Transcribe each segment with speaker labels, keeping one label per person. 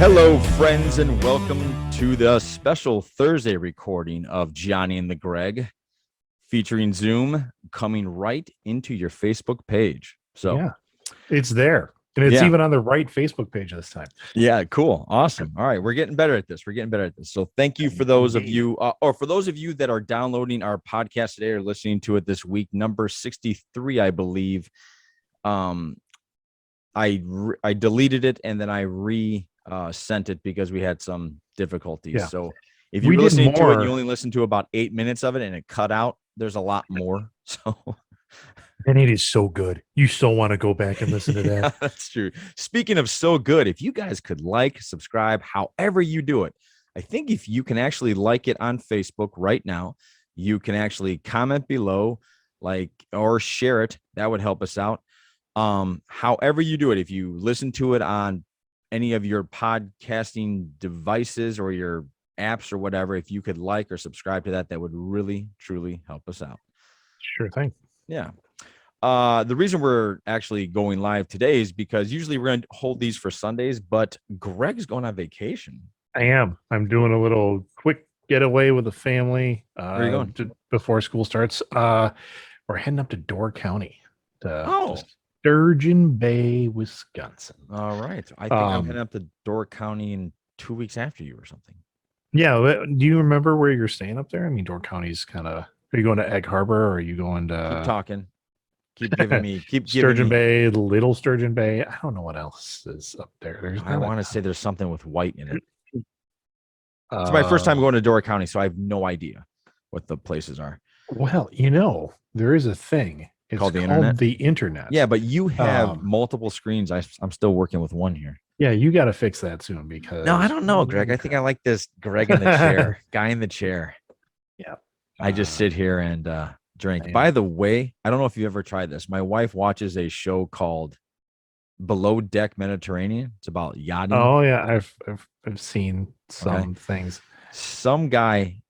Speaker 1: Hello, friends, and welcome to the special Thursday recording of Johnny and TheGreg, featuring Zoom, coming right into your Facebook page. So
Speaker 2: yeah, it's there. And it's even on the right Facebook page this time.
Speaker 1: Yeah, cool. Awesome. All right. We're getting better at this. So thank you for those of you, or for those of you that are downloading our podcast today or listening to it this week, number 63, I believe. I deleted it and then I sent it because we had some difficulties.
Speaker 2: Yeah.
Speaker 1: So if you're listening to it and you only listen to about 8 minutes of it and it cut out, there's a lot more. So
Speaker 2: and it is so good. You still want to go back and listen to that.
Speaker 1: Yeah, that's true. Speaking of so good, if you guys could like, subscribe, however you do it, I think if you can actually like it on Facebook right now, you can actually comment below, or share it. That would help us out. However you do it, if you listen to it on any of your podcasting devices or your apps or whatever, if you could like or subscribe to that, that would really, truly help us out.
Speaker 2: Sure thing.
Speaker 1: Yeah. The reason we're actually going live today is because usually we're going to hold these for Sundays, but Greg's going on vacation.
Speaker 2: I am. I'm doing a little quick getaway with the family.
Speaker 1: Where are you going?
Speaker 2: Before school starts. We're heading up to Door County.
Speaker 1: To
Speaker 2: Sturgeon Bay, Wisconsin.
Speaker 1: All right. I think I'm heading up to Door County in 2 weeks after you or something.
Speaker 2: Yeah. Do you remember where you're staying up there? I mean, Door County's kind of, are you going to Egg Harbor or are you going to...
Speaker 1: Keep talking. Keep giving me...
Speaker 2: Sturgeon Bay, Little Sturgeon Bay. I don't know what else is up there.
Speaker 1: I want to say there's something with white in it. It's my first time going to Door County, so I have no idea what the places are.
Speaker 2: Well, there is a thing. It's
Speaker 1: called the internet. Yeah, but you have multiple screens. I'm still working with one here.
Speaker 2: Yeah, you got to fix that soon because...
Speaker 1: No, I don't know, Greg. I think I like this Greg in the chair, guy in the chair.
Speaker 2: Yeah.
Speaker 1: I just sit here and drink. By the way, I don't know if you ever tried this. My wife watches a show called Below Deck Mediterranean. It's about yachting.
Speaker 2: Oh yeah, I've seen some things.
Speaker 1: Some guy,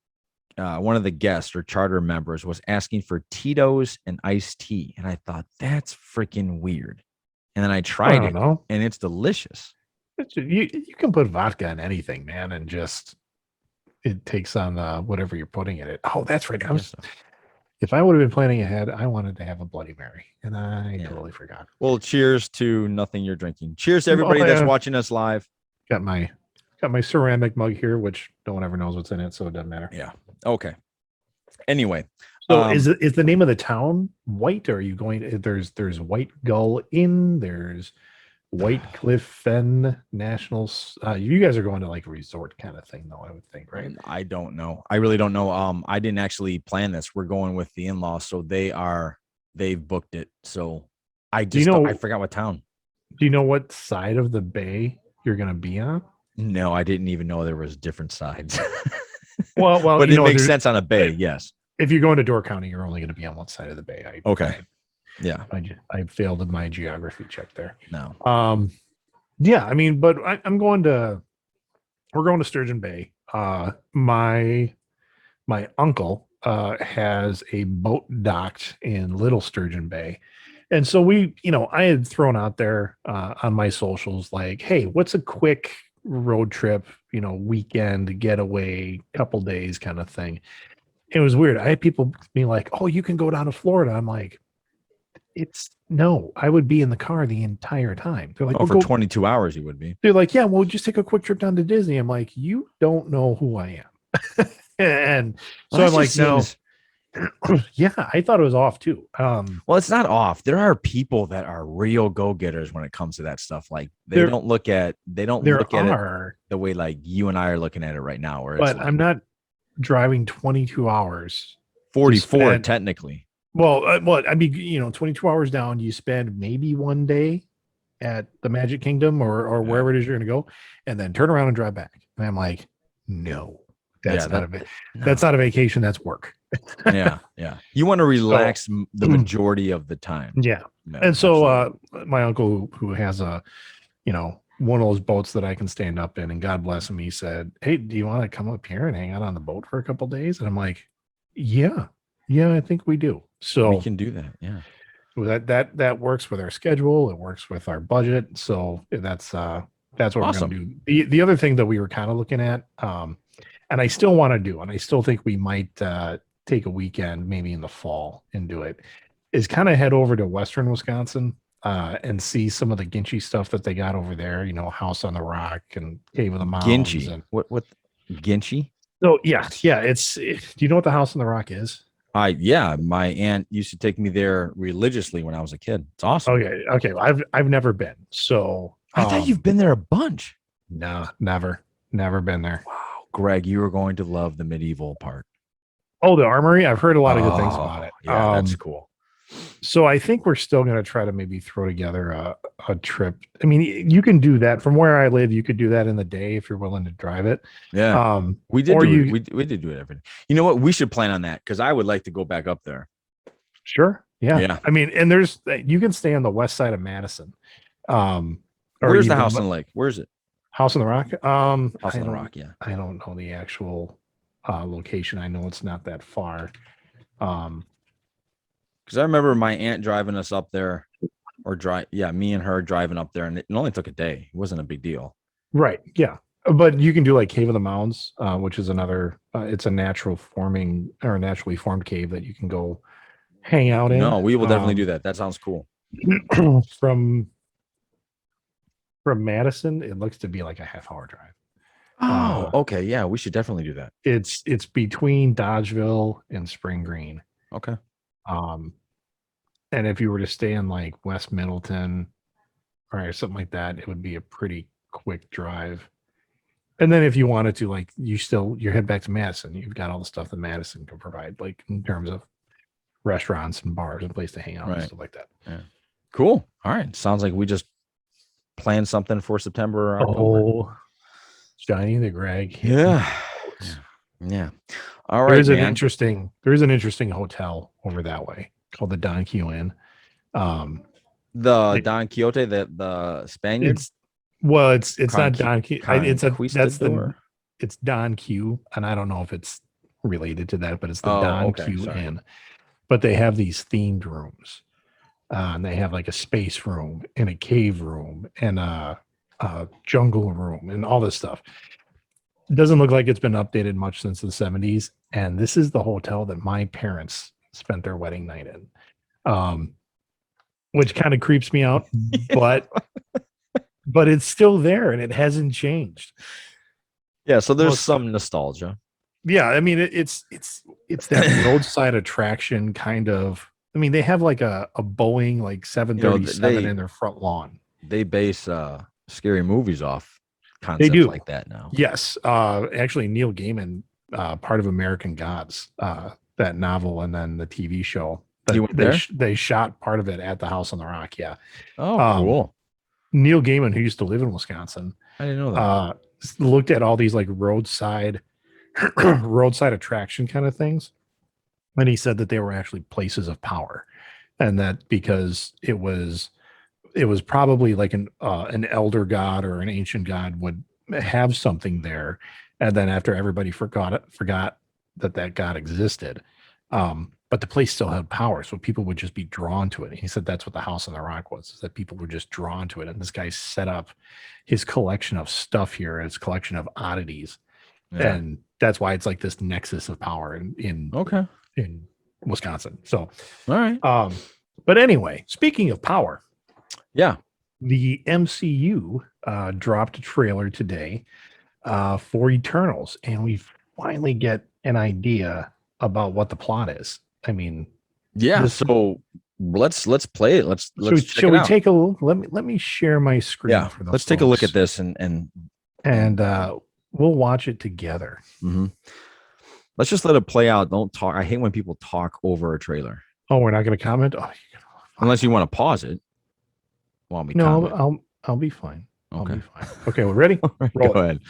Speaker 1: one of the guests or charter members, was asking for Tito's and iced tea, and I thought that's freaking weird. And then I tried it, and it's delicious.
Speaker 2: You can put vodka in anything, man, and just it takes on whatever you're putting in it. Oh, that's right. If I would have been planning ahead, I wanted to have a Bloody Mary, and I totally forgot.
Speaker 1: Well, cheers to nothing you're drinking. Cheers to everybody that's watching us live.
Speaker 2: Got my ceramic mug here, which no one ever knows what's in it, so it doesn't matter.
Speaker 1: Yeah. Okay. Anyway,
Speaker 2: so is the name of the town White? Or are you going? There's White Gull Inn. There's White Cliff Fen Nationals. You guys are going to like a resort kind of thing, though, I would think, right?
Speaker 1: I don't know. I really don't know. I didn't actually plan this. We're going with the in-laws, so they've booked it. So I forgot what town.
Speaker 2: Do you know what side of the bay you're going to be on?
Speaker 1: No, I didn't even know there was different sides.
Speaker 2: well,
Speaker 1: but it makes sense on a bay. Yes.
Speaker 2: If you're going to Door County, you're only going to be on one side of the bay.
Speaker 1: Yeah.
Speaker 2: I failed in my geography check there.
Speaker 1: No.
Speaker 2: Yeah, I mean, but we're going to Sturgeon Bay. My uncle has a boat docked in Little Sturgeon Bay. And so I had thrown out there on my socials, like, hey, what's a quick road trip, weekend getaway, couple days kind of thing. It was weird. I had people be like, oh, you can go down to Florida. I'm like, I would be in the car the entire time. They're like,
Speaker 1: for 22 hours you would be.
Speaker 2: They're like, yeah, well, just take a quick trip down to Disney. I'm like, you don't know who I am. And so I'm like, no. Yeah, I thought it was off too.
Speaker 1: Well, it's not off. There are people that are real go-getters when it comes to that stuff. Like they don't look at it the way like you and I are looking at it right now.
Speaker 2: But I'm not driving 22 hours.
Speaker 1: 44 technically.
Speaker 2: Well, I mean, 22 hours down, you spend maybe one day at the Magic Kingdom or wherever it is you're going to go, and then turn around and drive back. And I'm like, no, that's not a vacation. That's work.
Speaker 1: Yeah. You want to relax the majority of the time.
Speaker 2: Yeah. And so my uncle who has one of those boats that I can stand up in, and God bless him, he said, hey, do you want to come up here and hang out on the boat for a couple of days? And I'm like, yeah, I think we do. So
Speaker 1: we can do that. Yeah.
Speaker 2: That works with our schedule. It works with our budget. So that's That's what
Speaker 1: Awesome.
Speaker 2: we're going to do. The other thing that we were kind of looking at, and I still want to do, and I still think we might take a weekend, maybe in the fall, and do it, is kind of head over to Western Wisconsin and see some of the Ginchy stuff that they got over there. You know, House on the Rock and Cave of the Mounds.
Speaker 1: Ginchy.
Speaker 2: And
Speaker 1: What Ginchy?
Speaker 2: so, yeah. Do you know what the House on the Rock is?
Speaker 1: Yeah, my aunt used to take me there religiously when I was a kid. It's awesome.
Speaker 2: Okay. I've never been. So
Speaker 1: I thought you've been there a bunch.
Speaker 2: no, never been there.
Speaker 1: Wow, Greg, you are going to love the medieval part.
Speaker 2: Oh, the Armory. I've heard a lot of good things about it.
Speaker 1: Yeah, that's cool.
Speaker 2: So I think we're still going to try to maybe throw together a trip. I mean, you can do that from where I live. You could do that in the day if you're willing to drive it.
Speaker 1: Yeah, we did. We did do it every day. You know what? We should plan on that because I would like to go back up there.
Speaker 2: Sure. Yeah. I mean, and you can stay on the west side of Madison.
Speaker 1: Where's the House on the Lake? Where is it?
Speaker 2: House on the Rock.
Speaker 1: House on the Rock. Yeah.
Speaker 2: I don't know the actual location. I know it's not that far.
Speaker 1: Because I remember my aunt driving us up there, me and her driving up there, and it only took a day. It wasn't a big deal.
Speaker 2: Right. Yeah. But you can do like Cave of the Mounds, which is another. It's a naturally formed cave that you can go hang out in.
Speaker 1: No, we will definitely do that. That sounds cool.
Speaker 2: From Madison, it looks to be like a half-hour drive.
Speaker 1: Oh, okay. Yeah, we should definitely do that.
Speaker 2: It's between Dodgeville and Spring Green.
Speaker 1: Okay.
Speaker 2: And if you were to stay in like West Middleton or something like that, it would be a pretty quick drive. And then if you wanted to, like, you head back to Madison, you've got all the stuff that Madison can provide, like in terms of restaurants and bars and place to hang out and stuff like that.
Speaker 1: Yeah. Cool. All right. Sounds like we just planned something for September or October.
Speaker 2: Oh, Johnny and TheGreg.
Speaker 1: Yeah. All right.
Speaker 2: There is an interesting hotel over that way called the Don Q Inn.
Speaker 1: The Don Quixote, the Spaniard.
Speaker 2: It's not Don Q. It's Don Q, and I don't know if it's related to that, but it's the Don Q Inn. But they have these themed rooms. And they have like a space room and a cave room and a jungle room and all this stuff. It doesn't look like it's been updated much since the 70s. And this is the hotel that my parents spent their wedding night in, which kind of creeps me out, but it's still there and it hasn't changed.
Speaker 1: Yeah, so there's some nostalgia.
Speaker 2: Yeah, I mean it's that roadside attraction kind of. I mean, they have like a Boeing like 737 in their front lawn.
Speaker 1: They base scary movies off concepts like that now.
Speaker 2: Yes. Actually, Neil Gaiman, part of American Gods, that novel and then the TV show. They shot part of it at the House on the Rock. Yeah.
Speaker 1: Oh, cool.
Speaker 2: Neil Gaiman, who used to live in Wisconsin,
Speaker 1: I didn't know that.
Speaker 2: Looked at all these like roadside attraction kind of things. And he said that they were actually places of power, and that because it was probably like an elder god or an ancient god would have something there, and then after everybody forgot that god existed, but the place still had power, so people would just be drawn to it. And he said that's what the House on the Rock was, is that people were just drawn to it. And this guy set up his collection of stuff here, his collection of oddities, and that's why it's like this nexus of power in Wisconsin. So, all right. But anyway, speaking of power, the MCU dropped a trailer today for Eternals, and we finally get an idea about what the plot is. I mean,
Speaker 1: so let's play it. Let's
Speaker 2: shall we take a look? Let me share my screen.
Speaker 1: Yeah, for let's take a look at this and
Speaker 2: we'll watch it together.
Speaker 1: Mm-hmm. Let's just let it play out. Don't talk. I hate when people talk over a trailer.
Speaker 2: Oh, we're not going to comment?
Speaker 1: Unless you want to pause it.
Speaker 2: No, I'll be fine.
Speaker 1: Okay.
Speaker 2: I'll be fine. Okay, we're ready?
Speaker 1: Right, go ahead.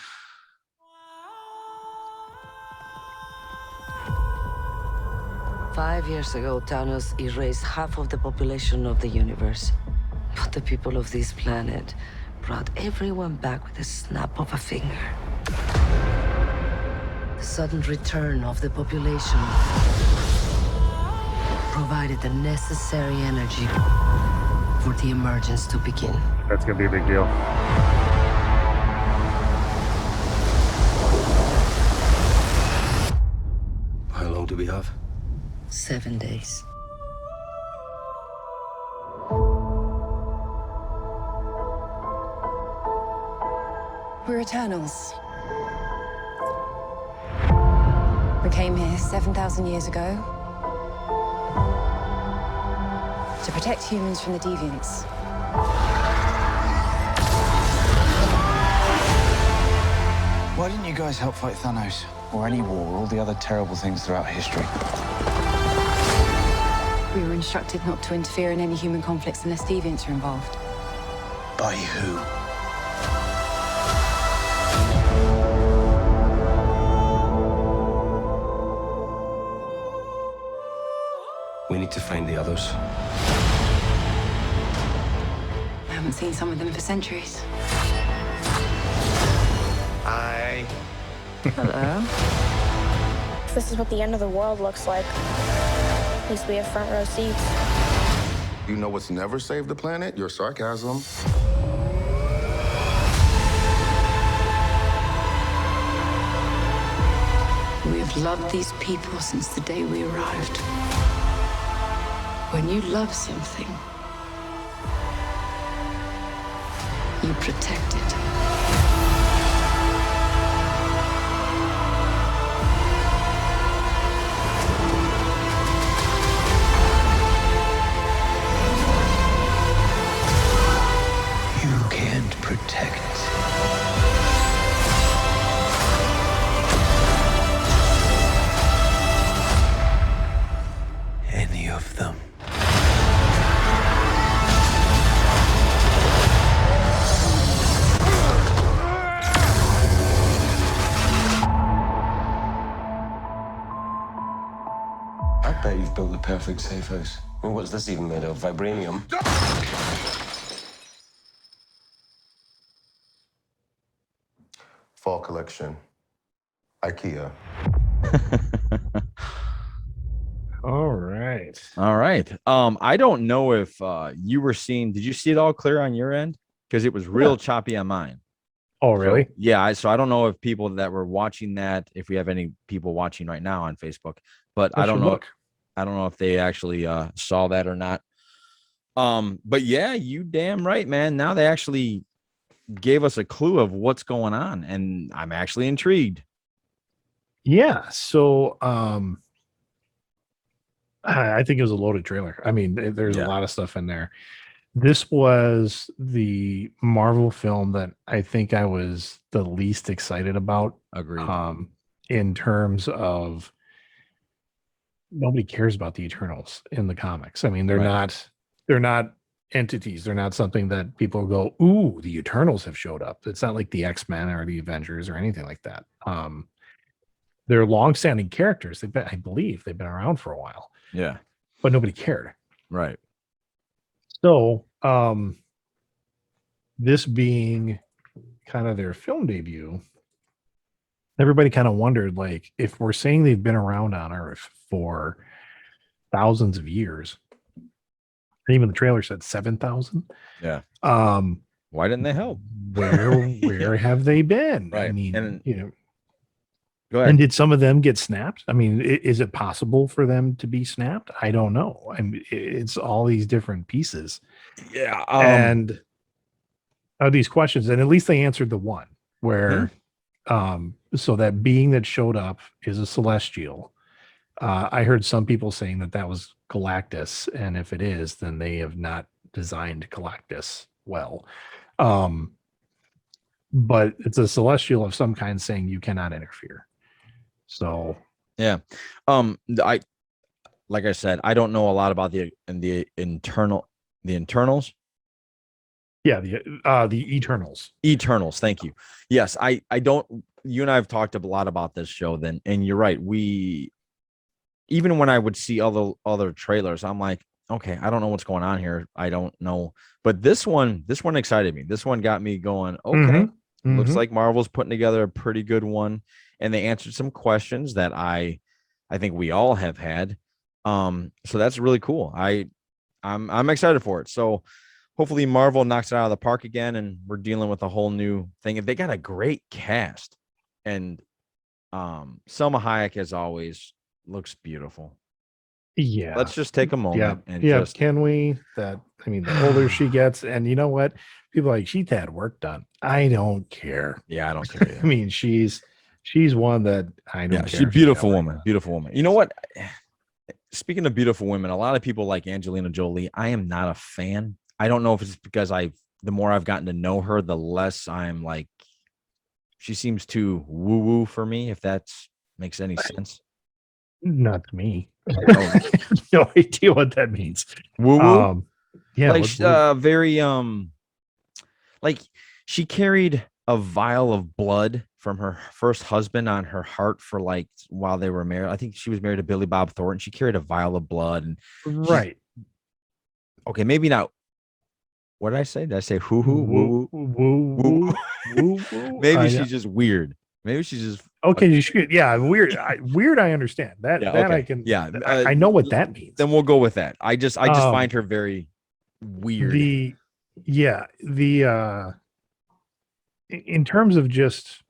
Speaker 3: Five years ago, Thanos erased half of the population of the universe. But the people of this planet brought everyone back with a snap of a finger. The sudden return of the population provided the necessary energy for the emergence to begin.
Speaker 2: That's going to be a big deal.
Speaker 4: we have?
Speaker 3: 7 days.
Speaker 5: We're Eternals. We came here 7,000 years ago to protect humans from the deviants.
Speaker 6: Why didn't you guys help fight Thanos? Or any war, or all the other terrible things throughout history?
Speaker 5: We were instructed not to interfere in any human conflicts unless deviants are involved.
Speaker 6: By who?
Speaker 4: We need to find the others.
Speaker 5: I haven't seen some of them for centuries.
Speaker 4: Hi.
Speaker 5: Hello.
Speaker 7: This is what the end of the world looks like. At least we have front row seats.
Speaker 8: You know what's never saved the planet? Your sarcasm.
Speaker 5: We've loved these people since the day we arrived. When you love something, you protect it.
Speaker 6: You can't protect. Any of them.
Speaker 4: I bet you've built the perfect safe house. I mean, what's this even made of? Vibranium?
Speaker 8: Fall collection. IKEA.
Speaker 2: All right.
Speaker 1: All right. I don't know if you were seeing, did you see it all clear on your end? Because it was real choppy on mine.
Speaker 2: Oh, really?
Speaker 1: So, yeah. So I don't know if people that were watching that, if we have any people watching right now on Facebook, but I don't know. I don't know if they actually saw that or not. But yeah, you damn right, man. Now they actually gave us a clue of what's going on, and I'm actually intrigued.
Speaker 2: Yeah. So I think it was a loaded trailer. I mean, there's a lot of stuff in there. This was the Marvel film that I think I was the least excited about.
Speaker 1: Agreed.
Speaker 2: In terms of nobody cares about the Eternals in the comics. I mean, they're not entities. They're not something that people go, ooh, the Eternals have showed up. It's not like the X-Men or the Avengers or anything like that. They're long-standing characters. I believe they've been around for a while.
Speaker 1: Yeah.
Speaker 2: But nobody cared.
Speaker 1: Right.
Speaker 2: So this being kind of their film debut, everybody kind of wondered, like, if we're saying they've been around on Earth for thousands of years, and even the trailer said 7,000.
Speaker 1: Yeah. Why didn't they help?
Speaker 2: Where have they been?
Speaker 1: Right.
Speaker 2: I mean,
Speaker 1: And,
Speaker 2: you know,
Speaker 1: go ahead.
Speaker 2: and did some of them get snapped? I mean, is it possible for them to be snapped? I don't know. I mean, it's all these different pieces.
Speaker 1: Yeah.
Speaker 2: And these questions, and at least they answered the one where, so that being that showed up is a celestial. I heard some people saying that was Galactus, and if it is, then they have not designed Galactus well. But it's a celestial of some kind saying you cannot interfere. So
Speaker 1: yeah. Like I said, I don't know a lot about the internals.
Speaker 2: Yeah, the Eternals.
Speaker 1: Eternals, thank you. Yes, I don't. You and I have talked a lot about this show. Then, and you're right. Even when I would see other trailers, I'm like, okay, I don't know what's going on here. I don't know. But this one excited me. This one got me going. Okay, looks like Marvel's putting together a pretty good one, and they answered some questions that I think we all have had. So that's really cool. I'm excited for it. So hopefully Marvel knocks it out of the park again, and we're dealing with a whole new thing. They got a great cast, and Selma Hayek, as always, looks beautiful.
Speaker 2: Yeah.
Speaker 1: Let's just take a moment and
Speaker 2: yeah.
Speaker 1: just
Speaker 2: Can we? The older she gets, and you know what? People are like, she's had work done. I don't care.
Speaker 1: I don't care
Speaker 2: I
Speaker 1: either.
Speaker 2: mean, she's one that I don't care.
Speaker 1: She's a beautiful woman. Beautiful woman. You know what? Speaking of beautiful women, a lot of people like Angelina Jolie. I am not a fan. I don't know if it's because the more I've gotten to know her, the less I'm like, she seems too woo-woo for me, if that makes any sense.
Speaker 2: Not to me.
Speaker 1: Oh.
Speaker 2: No idea what that means.
Speaker 1: Woo-woo?
Speaker 2: Yeah.
Speaker 1: Like very like she carried a vial of blood from her first husband on her heart for like while they were married. I think she was married to Billy Bob Thornton. She carried a vial of blood, and
Speaker 2: right.
Speaker 1: Okay, maybe not. What did I say? Did I say hoo hoo woo woo woo? Maybe she's just weird. Maybe she's just
Speaker 2: okay. You should, yeah, weird. Weird. I understand that.
Speaker 1: Yeah,
Speaker 2: that
Speaker 1: okay.
Speaker 2: I can.
Speaker 1: Yeah,
Speaker 2: I know what that means.
Speaker 1: Then we'll go with that. I just find her very weird.
Speaker 2: In terms of just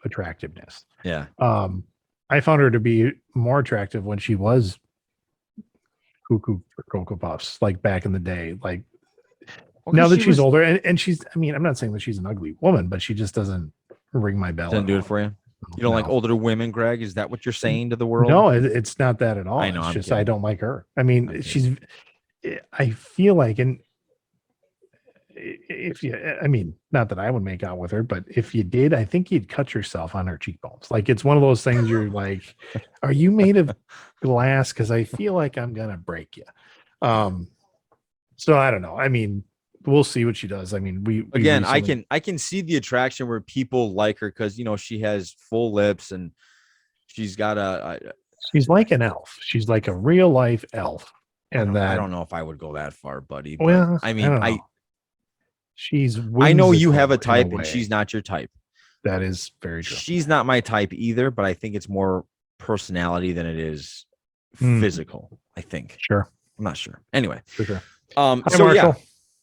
Speaker 2: attractiveness.
Speaker 1: Yeah.
Speaker 2: I found her to be more attractive when she was cuckoo for Cocoa Puffs, like back in the day. Like now that she's older, and she's, I mean, I'm not saying that she's an ugly woman, but she just doesn't ring my bell.
Speaker 1: Doesn't do it for you. You don't like older women, Greg? Is that what you're saying to the world?
Speaker 2: No, it's not that at all.
Speaker 1: I know.
Speaker 2: It's
Speaker 1: I'm
Speaker 2: just
Speaker 1: kidding.
Speaker 2: I don't like her. I mean, I feel like, and if you, I mean, not that I would make out with her, but if you did, I think you'd cut yourself on her cheekbones. Like it's one of those things you're like, are you made of glass? Because I feel like I'm gonna break you. So I don't know. I mean, we'll see what she does. I mean,
Speaker 1: I can see the attraction where people like her because she has full lips and she's got
Speaker 2: she's like an elf. She's like a real life elf. And
Speaker 1: I don't know if I would go that far, buddy. But
Speaker 2: well,
Speaker 1: I mean,
Speaker 2: she's
Speaker 1: I know you have a type and she's not your type.
Speaker 2: That is very true.
Speaker 1: She's not my type either, but I think it's more personality than it is physical. I think.
Speaker 2: Sure.
Speaker 1: I'm not sure. Anyway.
Speaker 2: For sure.
Speaker 1: Hi,
Speaker 2: so Marshall.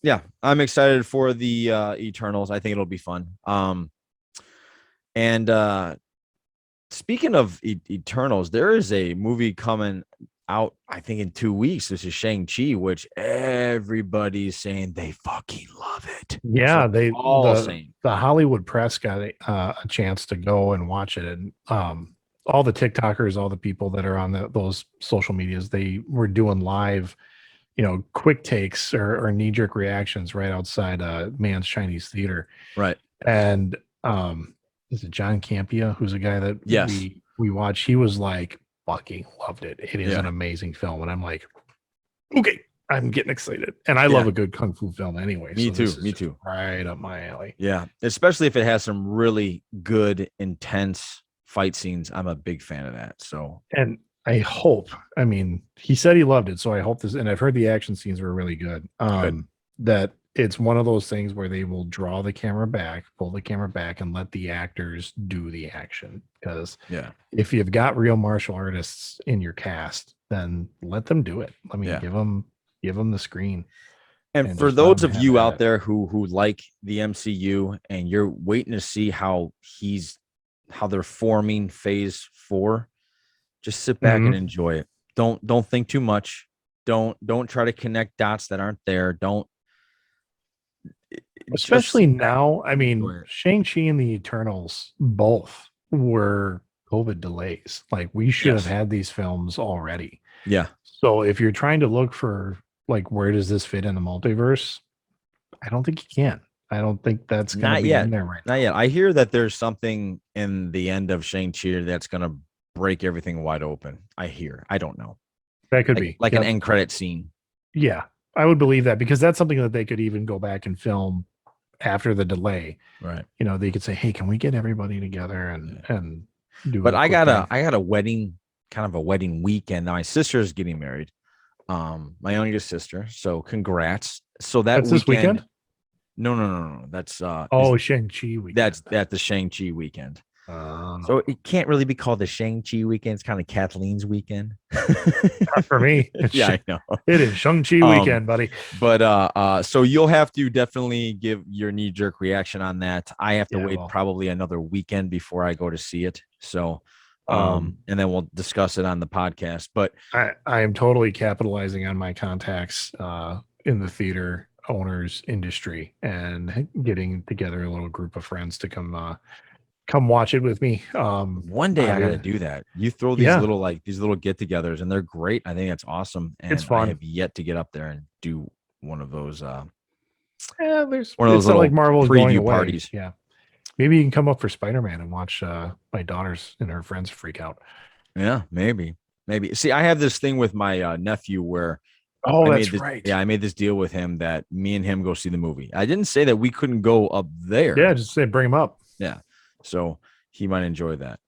Speaker 1: yeah, I'm excited for the Eternals. I think it'll be fun. And speaking of Eternals, there is a movie coming out, I think in 2 weeks. This is Shang-Chi, which everybody's saying they fucking love it.
Speaker 2: Yeah,
Speaker 1: the
Speaker 2: Hollywood press got a chance to go and watch it, and all the TikTokers, all the people that are on those social medias, they were doing live, quick takes or knee-jerk reactions right outside Man's Chinese Theater.
Speaker 1: Right.
Speaker 2: And is it John Campia, who's a guy that we watched? He was like, fucking loved it. It is an amazing film. And I'm like, okay, I'm getting excited. And I love a good kung fu film anyway.
Speaker 1: Me too.
Speaker 2: Right up my alley.
Speaker 1: Yeah. Especially if it has some really good, intense fight scenes. I'm a big fan of that. So,
Speaker 2: and I hope, I mean, he said he loved it. So I hope this, and I've heard the action scenes were really good. That it's one of those things where they will pull the camera back and let the actors do the action. Because if you've got real martial artists in your cast, then let them do it. I mean, give them the screen.
Speaker 1: And for those of you out there who like the MCU and you're waiting to see how they're forming phase 4, just sit back and enjoy it. Don't think too much. Don't try to connect dots that aren't there.
Speaker 2: Especially now. I mean, Shang-Chi and the Eternals both were COVID delays. Like we should have had these films already.
Speaker 1: Yeah.
Speaker 2: So if you're trying to look for like, where does this fit in the multiverse? I don't think you can. I don't think that's going to be in there right now.
Speaker 1: Not yet. I hear that there's something in the end of Shang-Chi that's going to break everything wide open. I don't know.
Speaker 2: That could be
Speaker 1: like an end credit scene.
Speaker 2: Yeah, I would believe that, because that's something that they could even go back and film after the delay.
Speaker 1: Right.
Speaker 2: They could say, hey, can we get everybody together and do
Speaker 1: But I got a wedding, kind of a wedding weekend. Now my sister's getting married. My youngest sister. So congrats. So that's
Speaker 2: this weekend?
Speaker 1: No. That's
Speaker 2: Shang-Chi weekend.
Speaker 1: That's at the Shang-Chi weekend. So it can't really be called the Shang-Chi weekend. It's kind of Kathleen's weekend.
Speaker 2: Not for me.
Speaker 1: I know.
Speaker 2: It is Shang-Chi weekend, buddy.
Speaker 1: But so you'll have to definitely give your knee-jerk reaction on that. I have to wait probably another weekend before I go to see it. So And then we'll discuss it on the podcast. But
Speaker 2: I am totally capitalizing on my contacts in the theater owners industry and getting together a little group of friends to come watch it with me.
Speaker 1: One day I got to do that. You throw these little get-togethers, and they're great. I think that's awesome. And
Speaker 2: it's fun.
Speaker 1: I have yet to get up there and do one of those.
Speaker 2: There's
Speaker 1: one of those little
Speaker 2: like Marvel's going
Speaker 1: preview
Speaker 2: away.
Speaker 1: parties.
Speaker 2: Yeah, maybe you can come up for Spider-Man and watch my daughters and her friends freak out.
Speaker 1: Yeah, maybe. See, I have this thing with my nephew where
Speaker 2: right.
Speaker 1: Yeah, I made this deal with him that me and him go see the movie. I didn't say that we couldn't go up there.
Speaker 2: Yeah, just say bring him up.
Speaker 1: Yeah, so he might enjoy that.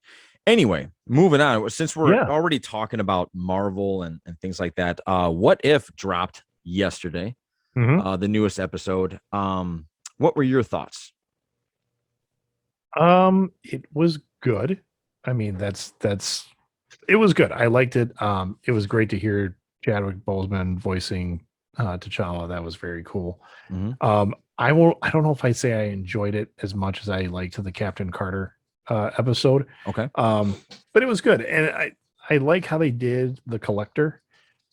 Speaker 1: Anyway, moving on. Since we're already talking about Marvel and things like that, What If dropped yesterday, the newest episode. What were your thoughts?
Speaker 2: It was good. I mean, it was good. I liked it. It was great to hear Chadwick Boseman voicing T'Challa. That was very cool. I don't know if I say I enjoyed it as much as I liked the Captain Carter episode.
Speaker 1: Okay.
Speaker 2: But it was good. And I like how they did the Collector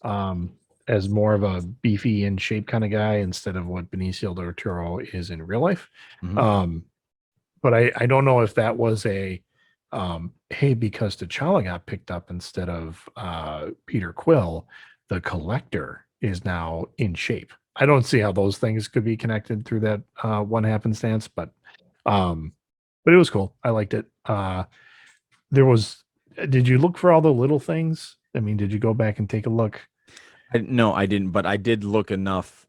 Speaker 2: as more of a beefy in shape kind of guy instead of what Benicio del Toro is in real life. But I don't know if that was a hey, because T'Challa got picked up instead of Peter Quill, the Collector is now in shape. I don't see how those things could be connected through that one happenstance, but it was cool. I liked it. Did you look for all the little things? I mean, did you go back and take a look?
Speaker 1: No, I didn't, but I did look enough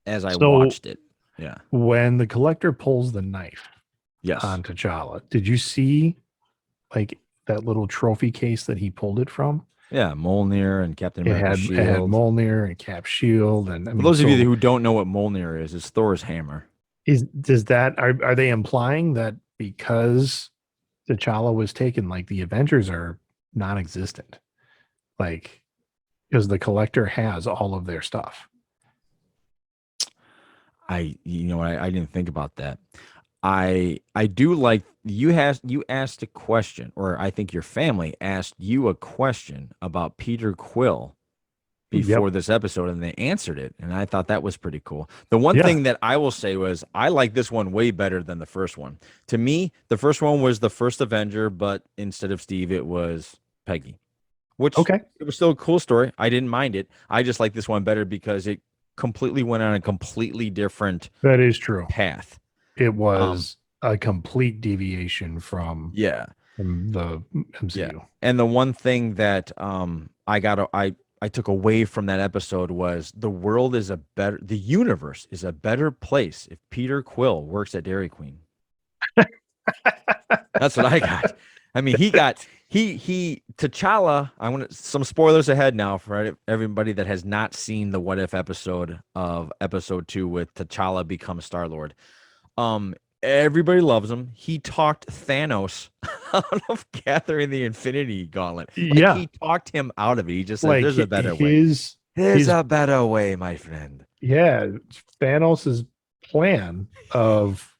Speaker 1: as I watched it. Yeah.
Speaker 2: When the Collector pulls the knife on T'Challa, did you see like that little trophy case that he pulled it from?
Speaker 1: Yeah, Mjolnir and Captain America's shield.
Speaker 2: It had Mjolnir and Cap's shield. And
Speaker 1: for those of you who don't know what Mjolnir is, it's Thor's hammer.
Speaker 2: Are they implying that because T'Challa was taken, like the Avengers are non-existent? Like, because the Collector has all of their stuff.
Speaker 1: I didn't think about that. I do like you asked a question, or I think your family asked you a question about Peter Quill before this episode, and they answered it, and I thought that was pretty cool. The one thing that I will say was I like this one way better than the first one. To me, the first one was the first Avenger, but instead of Steve, it was Peggy. Which it was still a cool story. I didn't mind it. I just like this one better because it completely went on a completely different
Speaker 2: that is true
Speaker 1: path.
Speaker 2: It was a complete deviation from the MCU.
Speaker 1: Yeah. And the one thing that I took away from that episode was the universe is a better place if Peter Quill works at Dairy Queen. That's what I got. I mean, T'Challa, I want some spoilers ahead now for everybody that has not seen the What If episode of episode 2 with T'Challa become Star-Lord. Everybody loves him. He talked Thanos out of gathering the Infinity Gauntlet. He talked him out of it. He just said, "There's a better way. There's a better way, my friend." Yeah,
Speaker 2: Thanos's plan of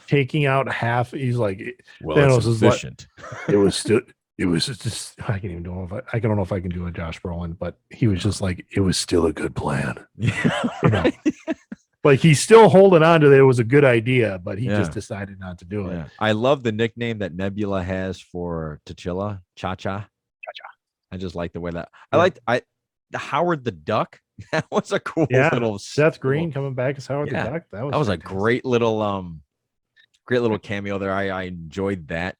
Speaker 2: taking out half. He's like, Thanos is efficient. It was just. I can't even know I don't know if I can do a Josh Brolin, but he was just like, it was still a good plan. Yeah. Like he's still holding on to that it was a good idea, but he just decided not to do it.
Speaker 1: Yeah. I love the nickname that Nebula has for T'Challa, Cha-Cha. I just like the way that the Howard the Duck. That was a cool little
Speaker 2: Seth Green coming back as Howard the Duck. That was
Speaker 1: a great little cameo there. I enjoyed that.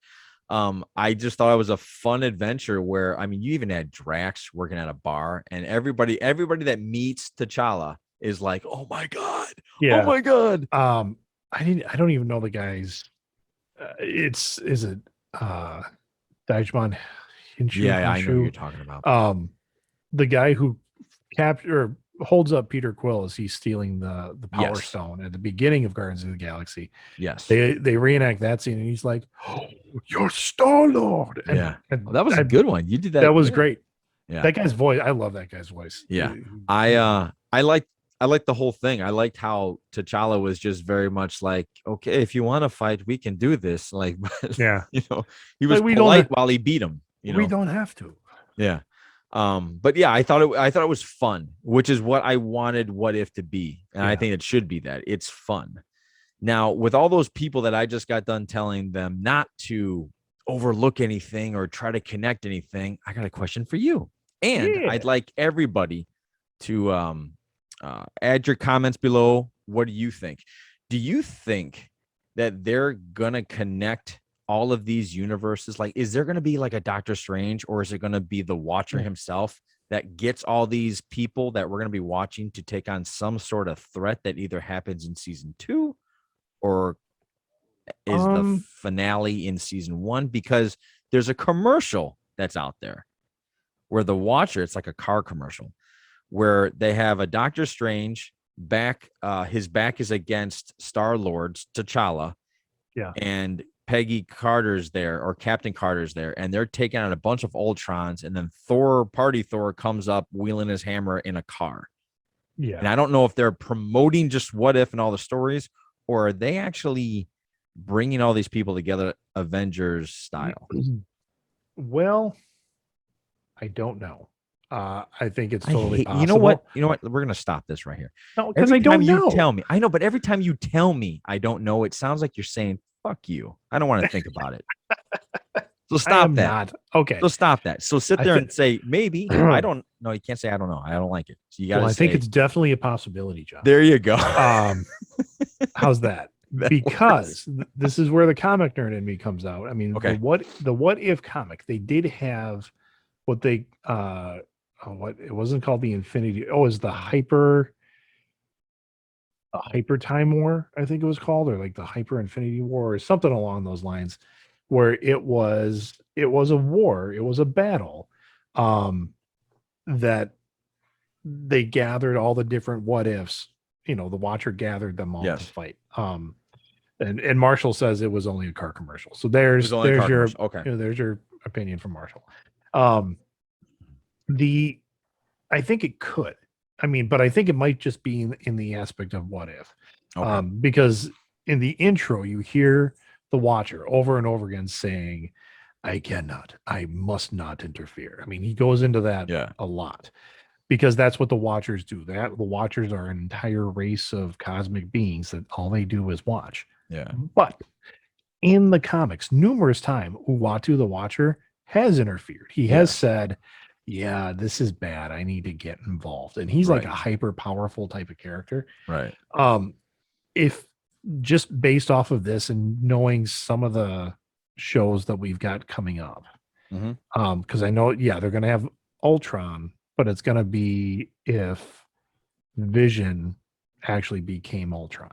Speaker 1: I just thought it was a fun adventure where you even had Drax working at a bar, and everybody that meets T'Challa is like, oh my god, oh my god.
Speaker 2: I don't even know the guys. Is it Dajman Hinshu?
Speaker 1: Yeah, I know who you're talking about.
Speaker 2: The guy who holds up Peter Quill as he's stealing the Power Stone at the beginning of Guardians of the Galaxy.
Speaker 1: Yes,
Speaker 2: they reenact that scene, and he's like, "Oh, you're Star-Lord."
Speaker 1: And that was a good one. You did that.
Speaker 2: That was great.
Speaker 1: Yeah,
Speaker 2: that guy's voice. I love that guy's voice.
Speaker 1: Yeah, I I liked the whole thing. I liked how T'Challa was just very much like, okay, if you want to fight, we can do this. Like, but,
Speaker 2: Yeah.
Speaker 1: you know, he was
Speaker 2: But we
Speaker 1: polite
Speaker 2: don't
Speaker 1: while he beat him. You
Speaker 2: we
Speaker 1: know,
Speaker 2: don't have to.
Speaker 1: yeah. But yeah, I thought it was fun, which is what I wanted What If to be, and I think it should be that. It's fun. Now, with all those people that I just got done telling them not to overlook anything or try to connect anything, I got a question for you. And
Speaker 2: Yeah.
Speaker 1: I'd like everybody to add your comments below. What do you think? Do you think that they're going to connect all of these universes? Like, is there going to be like a Doctor Strange, or is it going to be the Watcher himself that gets all these people that we're going to be watching to take on some sort of threat that either happens in season 2 or is the finale in season 1? Because there's a commercial that's out there where the Watcher, it's like a car commercial, where they have a Doctor Strange back. His back is against Star-Lord's T'Challa.
Speaker 2: Yeah.
Speaker 1: And Peggy Carter's there, or Captain Carter's there, and they're taking out a bunch of Ultrons, and then Party Thor comes up wheeling his hammer in a car.
Speaker 2: Yeah.
Speaker 1: And I don't know if they're promoting just What If and all the stories, or are they actually bringing all these people together Avengers style?
Speaker 2: Well, I don't know. I think it's totally possible.
Speaker 1: You know what? We're gonna stop this right here.
Speaker 2: No, because I don't know.
Speaker 1: You tell me, I know, but every time you tell me I don't know, it sounds like you're saying "fuck you." I don't want to think about it. So stop that.
Speaker 2: Not. Okay.
Speaker 1: So stop that. So sit there and say maybe. I don't know. You can't say I don't know. I don't like it. So you got to.
Speaker 2: Well, I think it's definitely a possibility, John.
Speaker 1: There you go.
Speaker 2: How's that? Because this is where the comic nerd in me comes out. I mean,
Speaker 1: okay.
Speaker 2: the what if comic, they did have what they what it wasn't called the Infinity. Oh, is the hyper time war, I think it was called, or like the hyper infinity war or something along those lines, where it was a war, it was a battle, that they gathered all the different what ifs. You know, the Watcher gathered them all to fight. And Marshall says it was only a car commercial. So there's your there's your opinion from Marshall. I think it could. I mean, but I think it might just be in the aspect of what if. Because in the intro you hear the Watcher over and over again saying, I must not interfere. I mean, he goes into that a lot, because that's what the Watchers do. The Watchers are an entire race of cosmic beings that all they do is watch.
Speaker 1: Yeah.
Speaker 2: But in the comics, numerous times, Uatu the Watcher has interfered. He has said, yeah, this is bad, I need to get involved. And he's like a hyper powerful type of character.
Speaker 1: Right.
Speaker 2: If just based off of this and knowing some of the shows that we've got coming up, because I know, they're going to have Ultron, but it's going to be if Vision actually became Ultron.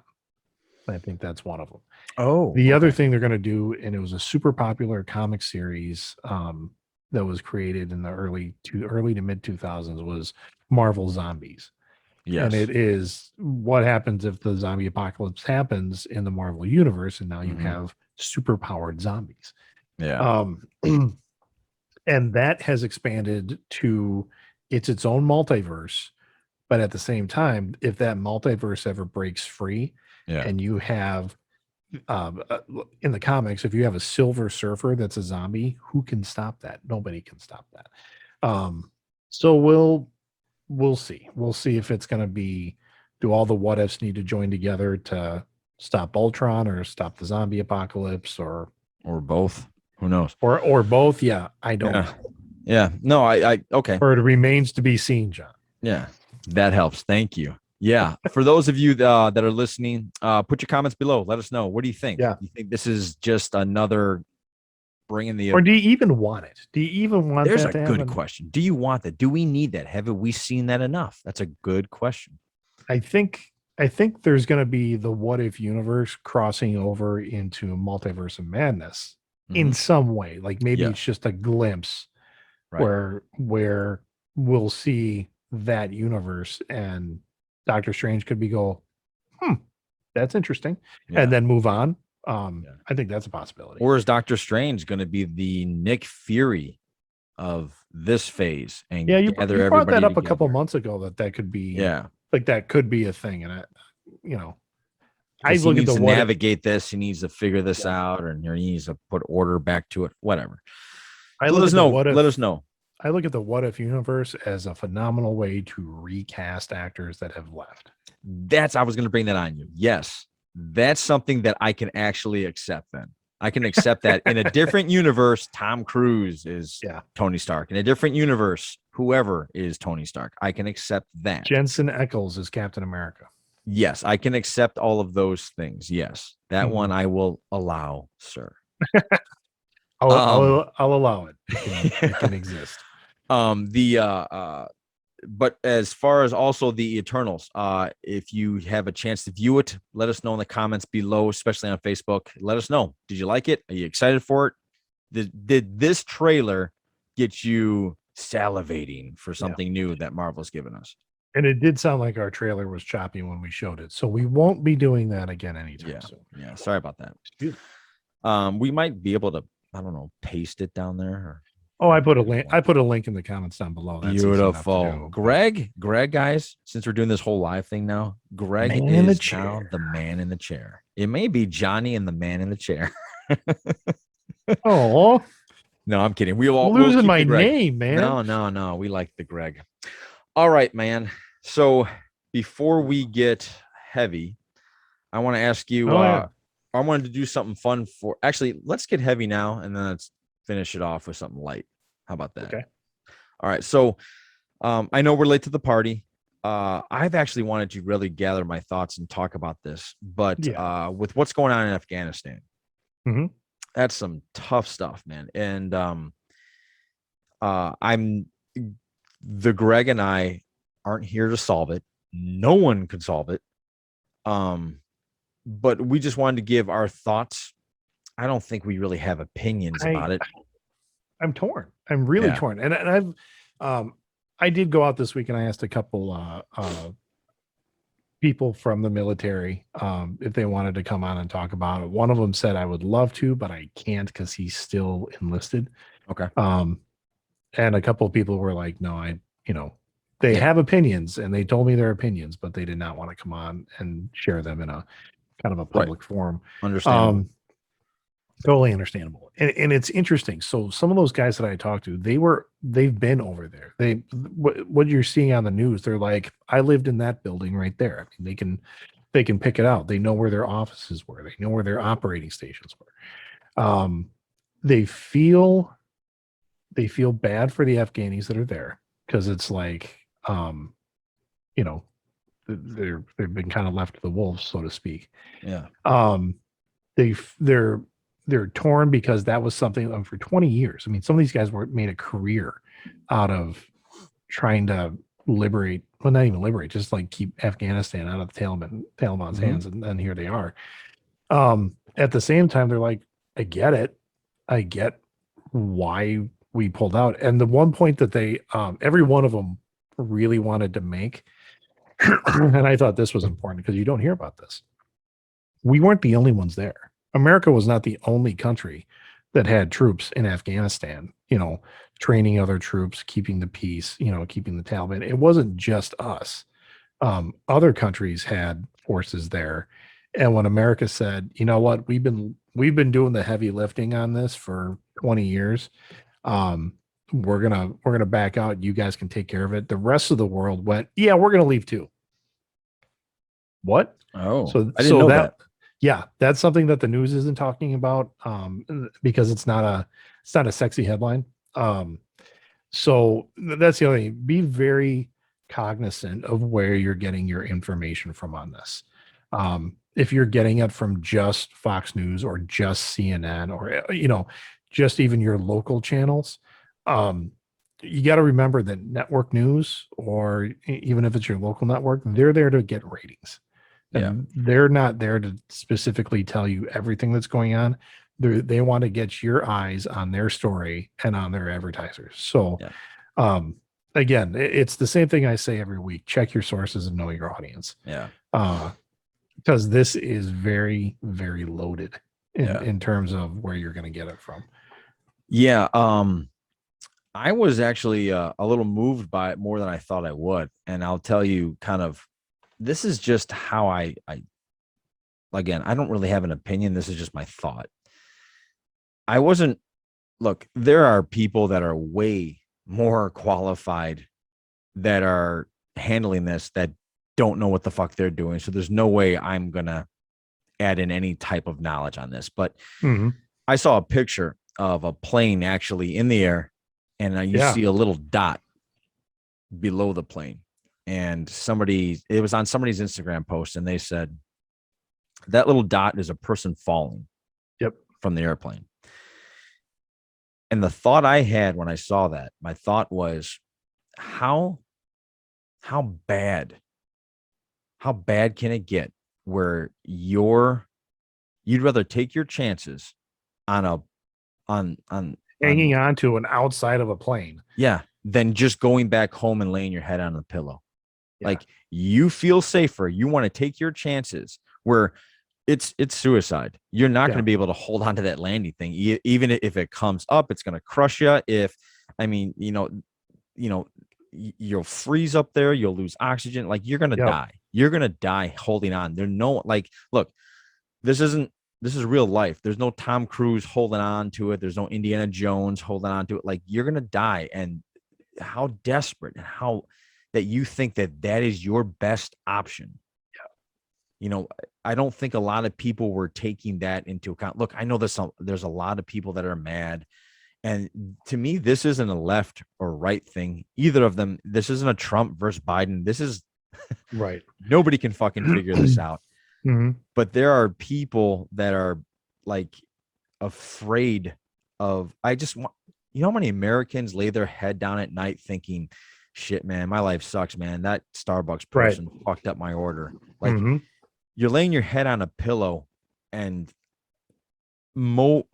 Speaker 2: I think that's one of them. The other thing they're going to do, and it was a super popular comic series that was created in the early to mid 2000s, was Marvel Zombies. Yes. And it is what happens if the zombie apocalypse happens in the Marvel universe, and now you have super powered zombies.
Speaker 1: Yeah.
Speaker 2: And that has expanded to its own multiverse. But at the same time, if that multiverse ever breaks free, and you have in the comics, if you have a Silver Surfer that's a zombie, who can stop that? Nobody can stop that. So we'll see. We'll see if it's going to be, do all the what ifs need to join together to stop Ultron, or stop the zombie apocalypse, or
Speaker 1: both? Who knows?
Speaker 2: Or both? Yeah, I don't know.
Speaker 1: Yeah. No, I okay.
Speaker 2: Or it remains to be seen, John.
Speaker 1: Yeah, that helps. Thank you. Yeah. For those of you that are listening, put your comments below. Let us know. What do you think?
Speaker 2: Yeah.
Speaker 1: You think this is just another bringing the...
Speaker 2: Or do you even want it? Do you even want
Speaker 1: There's
Speaker 2: that
Speaker 1: a good question. Do you want that? Do we need that? Have we seen that enough? That's a good question.
Speaker 2: I think there's going to be the what if universe crossing over into Multiverse of Madness in some way. Like maybe it's just a glimpse where we'll see that universe, and Doctor Strange could that's interesting, and then move on. I think that's a possibility.
Speaker 1: Or is Doctor Strange going to be the Nick Fury of this phase? And
Speaker 2: you brought that up
Speaker 1: together?
Speaker 2: a couple months ago that could be like that could be a thing. And you know, I
Speaker 1: 'Cause he
Speaker 2: look at
Speaker 1: needs
Speaker 2: the
Speaker 1: to
Speaker 2: what if.
Speaker 1: navigate this. He needs to figure this out, or he needs to put order back to it. Whatever.
Speaker 2: I
Speaker 1: Let
Speaker 2: look
Speaker 1: us
Speaker 2: at the
Speaker 1: know.
Speaker 2: what if.
Speaker 1: Let us know.
Speaker 2: I look at the what if universe as a phenomenal way to recast actors that have left.
Speaker 1: I was going to bring that on you. Yes, that's something that I can actually accept. Then I can accept that in a different universe, Tom Cruise is Tony Stark. In a different universe, whoever is Tony Stark, I can accept that.
Speaker 2: Jensen Ackles is Captain America.
Speaker 1: Yes, I can accept all of those things. Yes, that one I will allow, sir.
Speaker 2: I'll allow it. It can exist.
Speaker 1: But as far as also the Eternals, if you have a chance to view it, let us know in the comments below, especially on Facebook. Let us know. Did you like it? Are you excited for it? Did this trailer get you salivating for something new that Marvel's given us?
Speaker 2: And it did sound like our trailer was choppy when we showed it. So we won't be doing that again anytime soon.
Speaker 1: Yeah. Sorry about that. We might be able to, I don't know, paste it down there.
Speaker 2: I put a link. I put a link in the comments down below. That's
Speaker 1: beautiful. Greg, guys, since we're doing this whole live thing now, Greg is now the man in the chair. It may be Johnny and the man in the chair.
Speaker 2: Oh,
Speaker 1: no, I'm kidding.
Speaker 2: We'll losing my name, man.
Speaker 1: No. We like the Greg. All right, man. So before we get heavy, I want to ask you. I wanted to do something fun for. Actually, let's get heavy now, and then let's finish it off with something light. How about that?
Speaker 2: Okay.
Speaker 1: All right. So I know we're late to the party. I've actually wanted to really gather my thoughts and talk about this, but with what's going on in Afghanistan, that's some tough stuff, man. And the Greg and I aren't here to solve it. No one could solve it. But we just wanted to give our thoughts. I don't think we really have opinions about it.
Speaker 2: I'm torn. I'm really torn. And I did go out this week and I asked a couple people from the military if they wanted to come on and talk about it. One of them said I would love to, but I can't because he's still enlisted.
Speaker 1: Okay.
Speaker 2: And a couple of people were like, no, they have opinions and they told me their opinions, but they did not want to come on and share them in a kind of a public forum.
Speaker 1: Understandable.
Speaker 2: Totally understandable. And it's interesting. So some of those guys that I talked to, they've been over there. What you're seeing on the news, they're like, I lived in that building right there. I mean, they can pick it out. They know where their offices were. They know where their operating stations were. They feel bad for the Afghanis that are there because it's like, they've been kind of left to the wolves, so to speak.
Speaker 1: Yeah.
Speaker 2: They're torn because that was something for 20 years. I mean, some of these guys made a career out of trying to liberate, well, not even liberate, just like keep Afghanistan out of the Taliban's hands. And then here they are. At the same time, they're like, I get it. I get why we pulled out. And the one point that they, every one of them really wanted to make, and I thought this was important because you don't hear about this. We weren't the only ones there. America was not the only country that had troops in Afghanistan, training other troops, keeping the peace, keeping the Taliban. It wasn't just us. Other countries had forces there. And when America said, you know what, we've been doing the heavy lifting on this for 20 years. We're gonna back out. You guys can take care of it. The rest of the world went, yeah, we're gonna leave too. What?
Speaker 1: Oh,
Speaker 2: so
Speaker 1: I didn't know that.
Speaker 2: Yeah, that's something that the news isn't talking about because it's not a sexy headline. So that's the other thing. Be very cognizant of where you're getting your information from on this. If you're getting it from just Fox News or just CNN or just even your local channels, you got to remember that network news, or even if it's your local network, they're there to get ratings. And they're not there to specifically tell you everything that's going on. They want to get your eyes on their story and on their advertisers. So, again, it's the same thing I say every week. Check your sources and know your audience.
Speaker 1: Yeah.
Speaker 2: Because this is very, very loaded in terms of where you're going to get it from.
Speaker 1: Yeah. I was actually a little moved by it more than I thought I would. And I'll tell you kind of this is just how I again, I don't really have an opinion. This is just my thought. Look, there are people that are way more qualified that are handling this that don't know what the fuck they're doing. So there's no way I'm going to add in any type of knowledge on this. But I saw a picture of a plane actually in the air, and you see a little dot below the plane. And it was on somebody's Instagram post, and they said that little dot is a person falling from the airplane. And the thought I had when I saw that, my thought was, how bad can it get where you'd rather take your chances on
Speaker 2: hanging on to an outside of a plane,
Speaker 1: than just going back home and laying your head on the pillow. Like, you feel safer. You want to take your chances where it's suicide. You're not going to be able to hold on to that landing thing. Even if it comes up, it's going to crush you. You'll freeze up there. You'll lose oxygen. Like, you're going to die. You're going to die holding on. Look, this is real life. There's no Tom Cruise holding on to it. There's no Indiana Jones holding on to it. Like, you're going to die. And how desperate and how that you think that is your best option. I don't think a lot of people were taking that into account. Look, I know there's a lot of people that are mad. And to me, this isn't a left or right thing. Either of them. This isn't a Trump versus Biden. This is
Speaker 2: right.
Speaker 1: Nobody can fucking figure this out. But there are people that are like afraid of, how many Americans lay their head down at night thinking, shit, man, my life sucks, man. That Starbucks person fucked up my order. Like, you're laying your head on a pillow, and more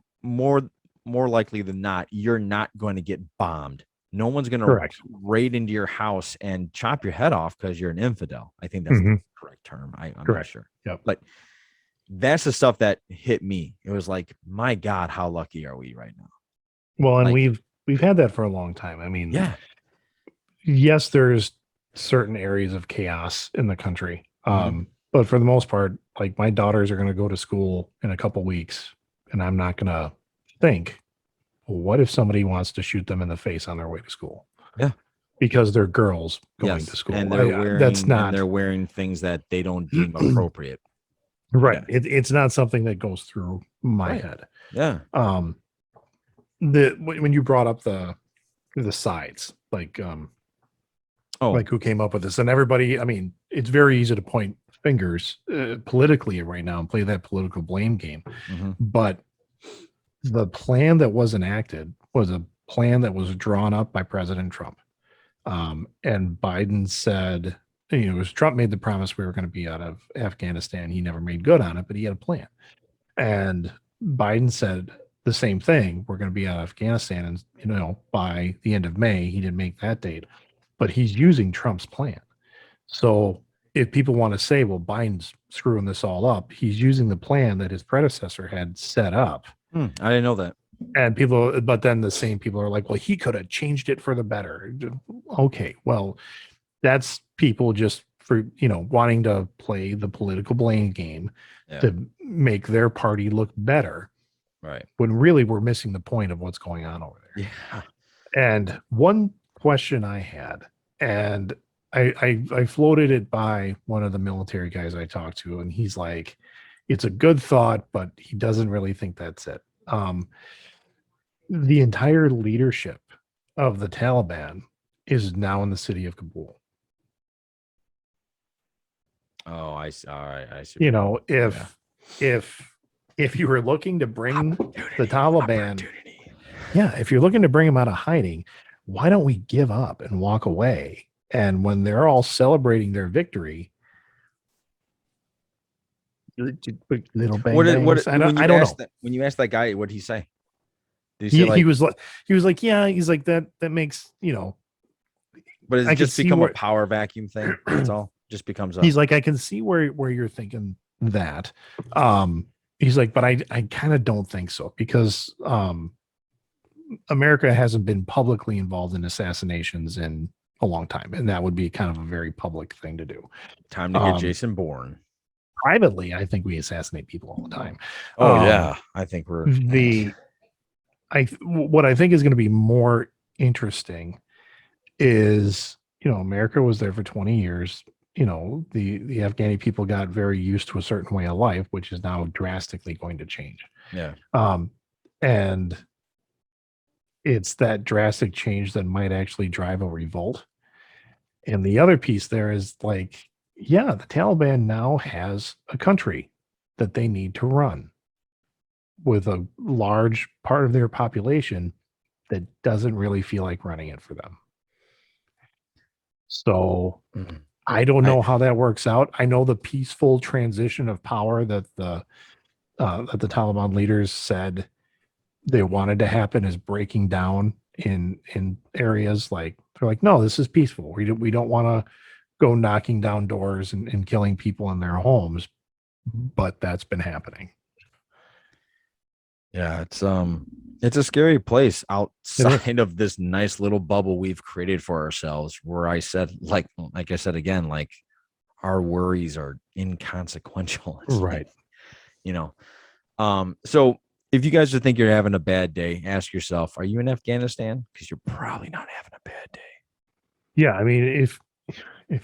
Speaker 1: likely than not, you're not going to get bombed. No one's going to raid into your house and chop your head off because you're an infidel. I think that's the correct term. I'm not sure. But that's the stuff that hit me. It was like, my God, how lucky are we right now?
Speaker 2: Well, and we've had that for a long time. I mean, yes, there's certain areas of chaos in the country. But for the most part, like, my daughters are going to go to school in a couple weeks, and I'm not going to think, well, what if somebody wants to shoot them in the face on their way to school?
Speaker 1: Yeah.
Speaker 2: Because they're girls going to school.
Speaker 1: And they're wearing things that they don't deem appropriate.
Speaker 2: Right. Yeah. It's not something that goes through my head.
Speaker 1: Yeah.
Speaker 2: When you brought up the sides, like who came up with this, and everybody, I mean, it's very easy to point fingers politically right now and play that political blame game. But the plan that was enacted was a plan that was drawn up by President Trump. And Biden said, Trump made the promise we were going to be out of Afghanistan. He never made good on it, but he had a plan. And Biden said the same thing. We're going to be out of Afghanistan. And, by the end of May, he didn't make that date, but he's using Trump's plan. So if people want to say, well, Biden's screwing this all up, he's using the plan that his predecessor had set up.
Speaker 1: I didn't know that.
Speaker 2: And but then the same people are like, well, he could have changed it for the better. Okay, well, that's people just for, wanting to play the political blame game to make their party look better.
Speaker 1: Right.
Speaker 2: When really we're missing the point of what's going on over there.
Speaker 1: Yeah.
Speaker 2: And one question I had, and I floated it by one of the military guys I talked to, and he's like, it's a good thought, but he doesn't really think that's it. The entire leadership of the Taliban is now in the city of Kabul.
Speaker 1: Oh, I see. All right. I see.
Speaker 2: If you were looking to bring the Taliban, if you're looking to bring them out of hiding, why don't we give up and walk away? And when they're all celebrating their victory, little bang bangs. I don't know.
Speaker 1: When you asked that guy, what did he say?
Speaker 2: He was like, yeah, he's like that makes,
Speaker 1: but it's just become a power vacuum thing. That's all. Just becomes
Speaker 2: he's like, I can see where you're thinking that. He's like, but I kind of don't think so, because America hasn't been publicly involved in assassinations in a long time, and that would be kind of a very public thing to do.
Speaker 1: Time to get Jason Bourne.
Speaker 2: Privately, I think we assassinate people all the time.
Speaker 1: Oh yeah, I think we're
Speaker 2: what I think is going to be more interesting is, America was there for 20 years. The Afghani people got very used to a certain way of life, which is now drastically going to change.
Speaker 1: Yeah.
Speaker 2: And it's that drastic change that might actually drive a revolt. And the other piece there is like, yeah, the Taliban now has a country that they need to run with a large part of their population that doesn't really feel like running it for them. So I don't know how that works out. I know the peaceful transition of power that the Taliban leaders said they wanted to happen is breaking down in areas like, they're like, no, this is peaceful. We don't want to go knocking down doors and killing people in their homes, but that's been happening.
Speaker 1: Yeah, it's a scary place outside of this nice little bubble we've created for ourselves, where I said, like I said again, like our worries are inconsequential. It's
Speaker 2: right.
Speaker 1: So if you guys think you're having a bad day, ask yourself, are you in Afghanistan? Because you're probably not having a bad day.
Speaker 2: Yeah, I mean, if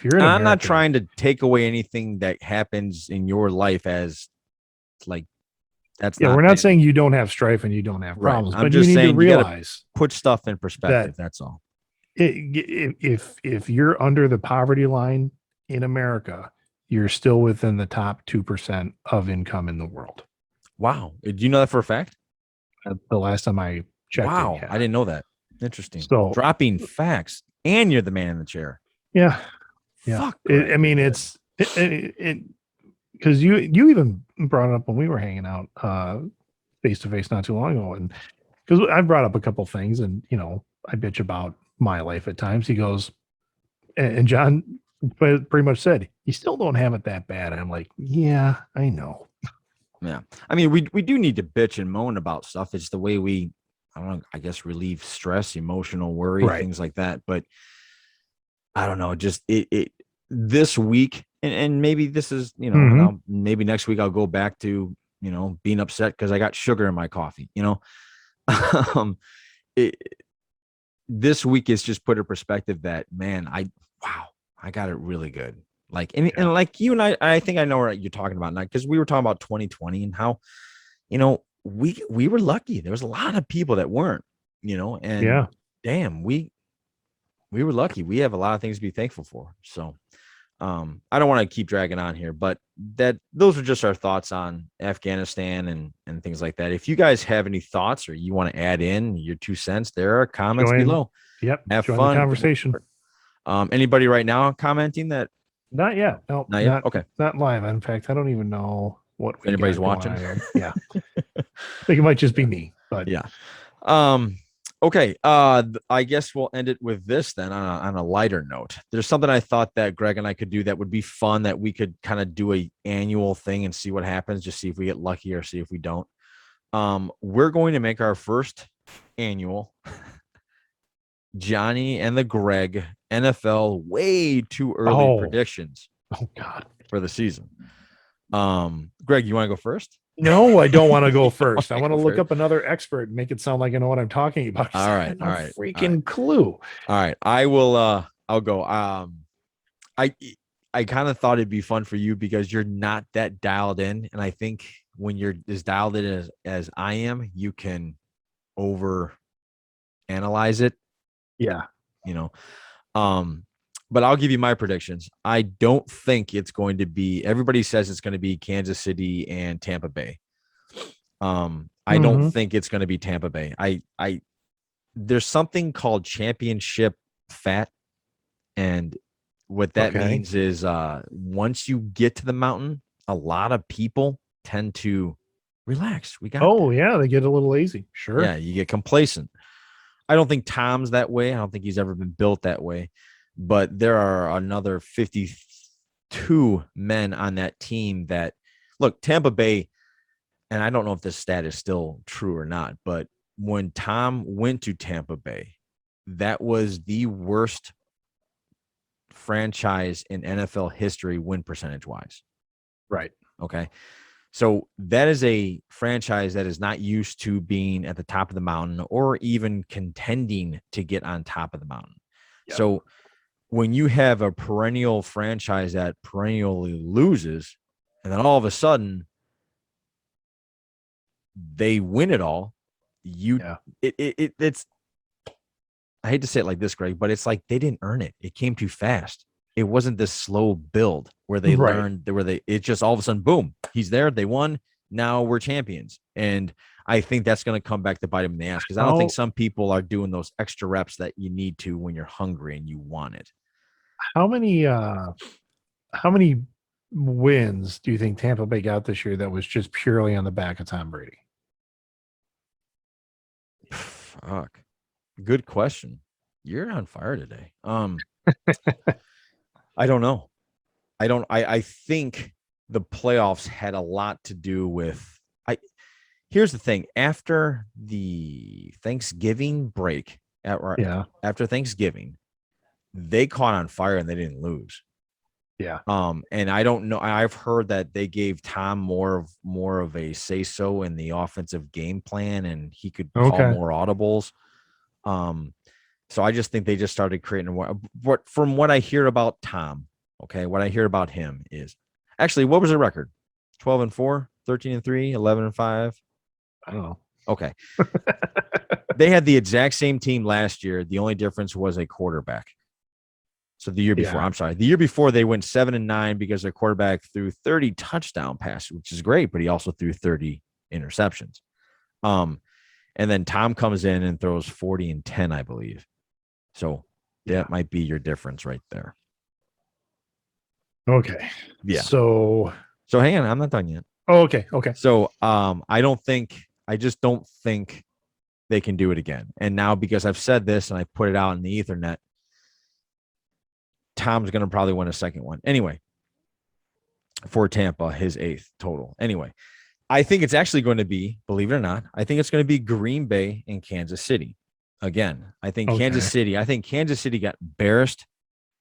Speaker 2: you're in
Speaker 1: I'm not
Speaker 2: America,
Speaker 1: trying to take away anything that happens in your life as like that's
Speaker 2: yeah,
Speaker 1: not
Speaker 2: we're not
Speaker 1: bad.
Speaker 2: saying you don't have strife and you don't have problems,
Speaker 1: I'm
Speaker 2: but
Speaker 1: just
Speaker 2: you need
Speaker 1: saying
Speaker 2: to realize
Speaker 1: put stuff in perspective. That's all.
Speaker 2: If you're under the poverty line in America, you're still within the top 2% of income in the world.
Speaker 1: Wow. Do you know that for a fact?
Speaker 2: The last time I checked.
Speaker 1: Wow.
Speaker 2: Yeah.
Speaker 1: I didn't know that. Interesting.
Speaker 2: So
Speaker 1: dropping facts, and you're the man in the chair.
Speaker 2: Yeah. Yeah.
Speaker 1: Fuck.
Speaker 2: I mean, it's because you even brought it up when we were hanging out face to face not too long ago. And because I brought up a couple things and, I bitch about my life at times. He goes, and John pretty much said, you still don't have it that bad. And I'm like, yeah, I know.
Speaker 1: Yeah. I mean, we do need to bitch and moan about stuff. It's the way we, I don't know, I guess relieve stress, emotional worry, things like that. But I don't know, just it this week, and maybe this is, and maybe next week I'll go back to, being upset because I got sugar in my coffee, this week is just put in perspective that, man, I got it really good. Like, and like you and I think I know what you're talking about now, because we were talking about 2020 and how, we were lucky. There was a lot of people that weren't, and damn, we were lucky. We have a lot of things to be thankful for. So I don't want to keep dragging on here, but those are just our thoughts on Afghanistan and things like that. If you guys have any thoughts or you want to add in your 2 cents, there are comments below.
Speaker 2: Yep.
Speaker 1: Have
Speaker 2: Join
Speaker 1: fun.
Speaker 2: the conversation.
Speaker 1: Anybody right now commenting that?
Speaker 2: Not yet. No,
Speaker 1: not yet. Okay.
Speaker 2: Not live. In fact, I don't even know what
Speaker 1: anybody's watching.
Speaker 2: Yeah. I think it might just be me, but
Speaker 1: yeah. Okay. I guess we'll end it with this then on a lighter note. There's something I thought that Greg and I could do that would be fun, that we could kind of do a annual thing and see what happens, just see if we get lucky or see if we don't. We're going to make our first annual Johnny and TheGreg NFL way too early predictions.
Speaker 2: Oh God,
Speaker 1: for the season. Greg, you want to go first?
Speaker 2: No, I don't want to go first. I want to look up another expert and make it sound like I know what I'm talking about.
Speaker 1: All right. All right.
Speaker 2: Freaking clue.
Speaker 1: All right. I will, I'll go. I kind of thought it'd be fun for you because you're not that dialed in. And I think when you're as dialed in as I am, you can over analyze it.
Speaker 2: Yeah.
Speaker 1: But I'll give you my predictions. I don't think it's going to be, everybody says it's going to be Kansas City and Tampa Bay. I don't think it's going to be Tampa Bay. There's something called championship fat. And what that means is once you get to the mountain, a lot of people tend to relax. They get
Speaker 2: a little lazy. Sure.
Speaker 1: Yeah, you get complacent. I don't think Tom's that way. I don't think he's ever been built that way. But there are another 52 men on that team that, look, Tampa Bay, and I don't know if this stat is still true or not, but when Tom went to Tampa Bay, that was the worst franchise in NFL history win percentage wise.
Speaker 2: Right.
Speaker 1: Okay. So that is a franchise that is not used to being at the top of the mountain or even contending to get on top of the mountain.
Speaker 2: Yep.
Speaker 1: So when you have a perennial franchise that perennially loses, and then all of a sudden they win it all, it's, I hate to say it like this, Greg, but it's like they didn't earn it. It came too fast. It wasn't this slow build where they learned, it just all of a sudden, boom, he's there. They won. Now we're champions. And I think that's going to come back to bite him in the ass, because I don't think some people are doing those extra reps that you need to when you're hungry and you want it.
Speaker 2: How many wins do you think Tampa Bay got this year that was just purely on the back of Tom Brady?
Speaker 1: Fuck. Good question. You're on fire today. I don't know. I think the playoffs had a lot to do with, here's the thing. After the Thanksgiving break, after Thanksgiving, they caught on fire and they didn't lose.
Speaker 2: Yeah.
Speaker 1: And I don't know. I've heard that they gave Tom more of a say so in the offensive game plan, and he could call more audibles. So I just think they just started creating what from what I hear about Tom. Okay, what I hear about him is actually, what was the record? 12-4, 13-3, 11-5.
Speaker 2: I don't know.
Speaker 1: Okay. They had the exact same team last year. The only difference was a quarterback. So the year before, the year before they went 7-9 because their quarterback threw 30 touchdown passes, which is great, but he also threw 30 interceptions. And then Tom comes in and throws 40-10, I believe. So that might be your difference right there.
Speaker 2: Okay.
Speaker 1: Yeah.
Speaker 2: So
Speaker 1: hang on, I'm not done yet.
Speaker 2: Oh, okay. Okay.
Speaker 1: So I just don't think they can do it again. And now, because I've said this and I put it out in the Ethernet, Tom's going to probably win a second one. Anyway, for Tampa, his 8th total. Anyway, I think it's actually going to be, believe it or not, I think it's going to be Green Bay and Kansas City. Again, I think Kansas City got embarrassed.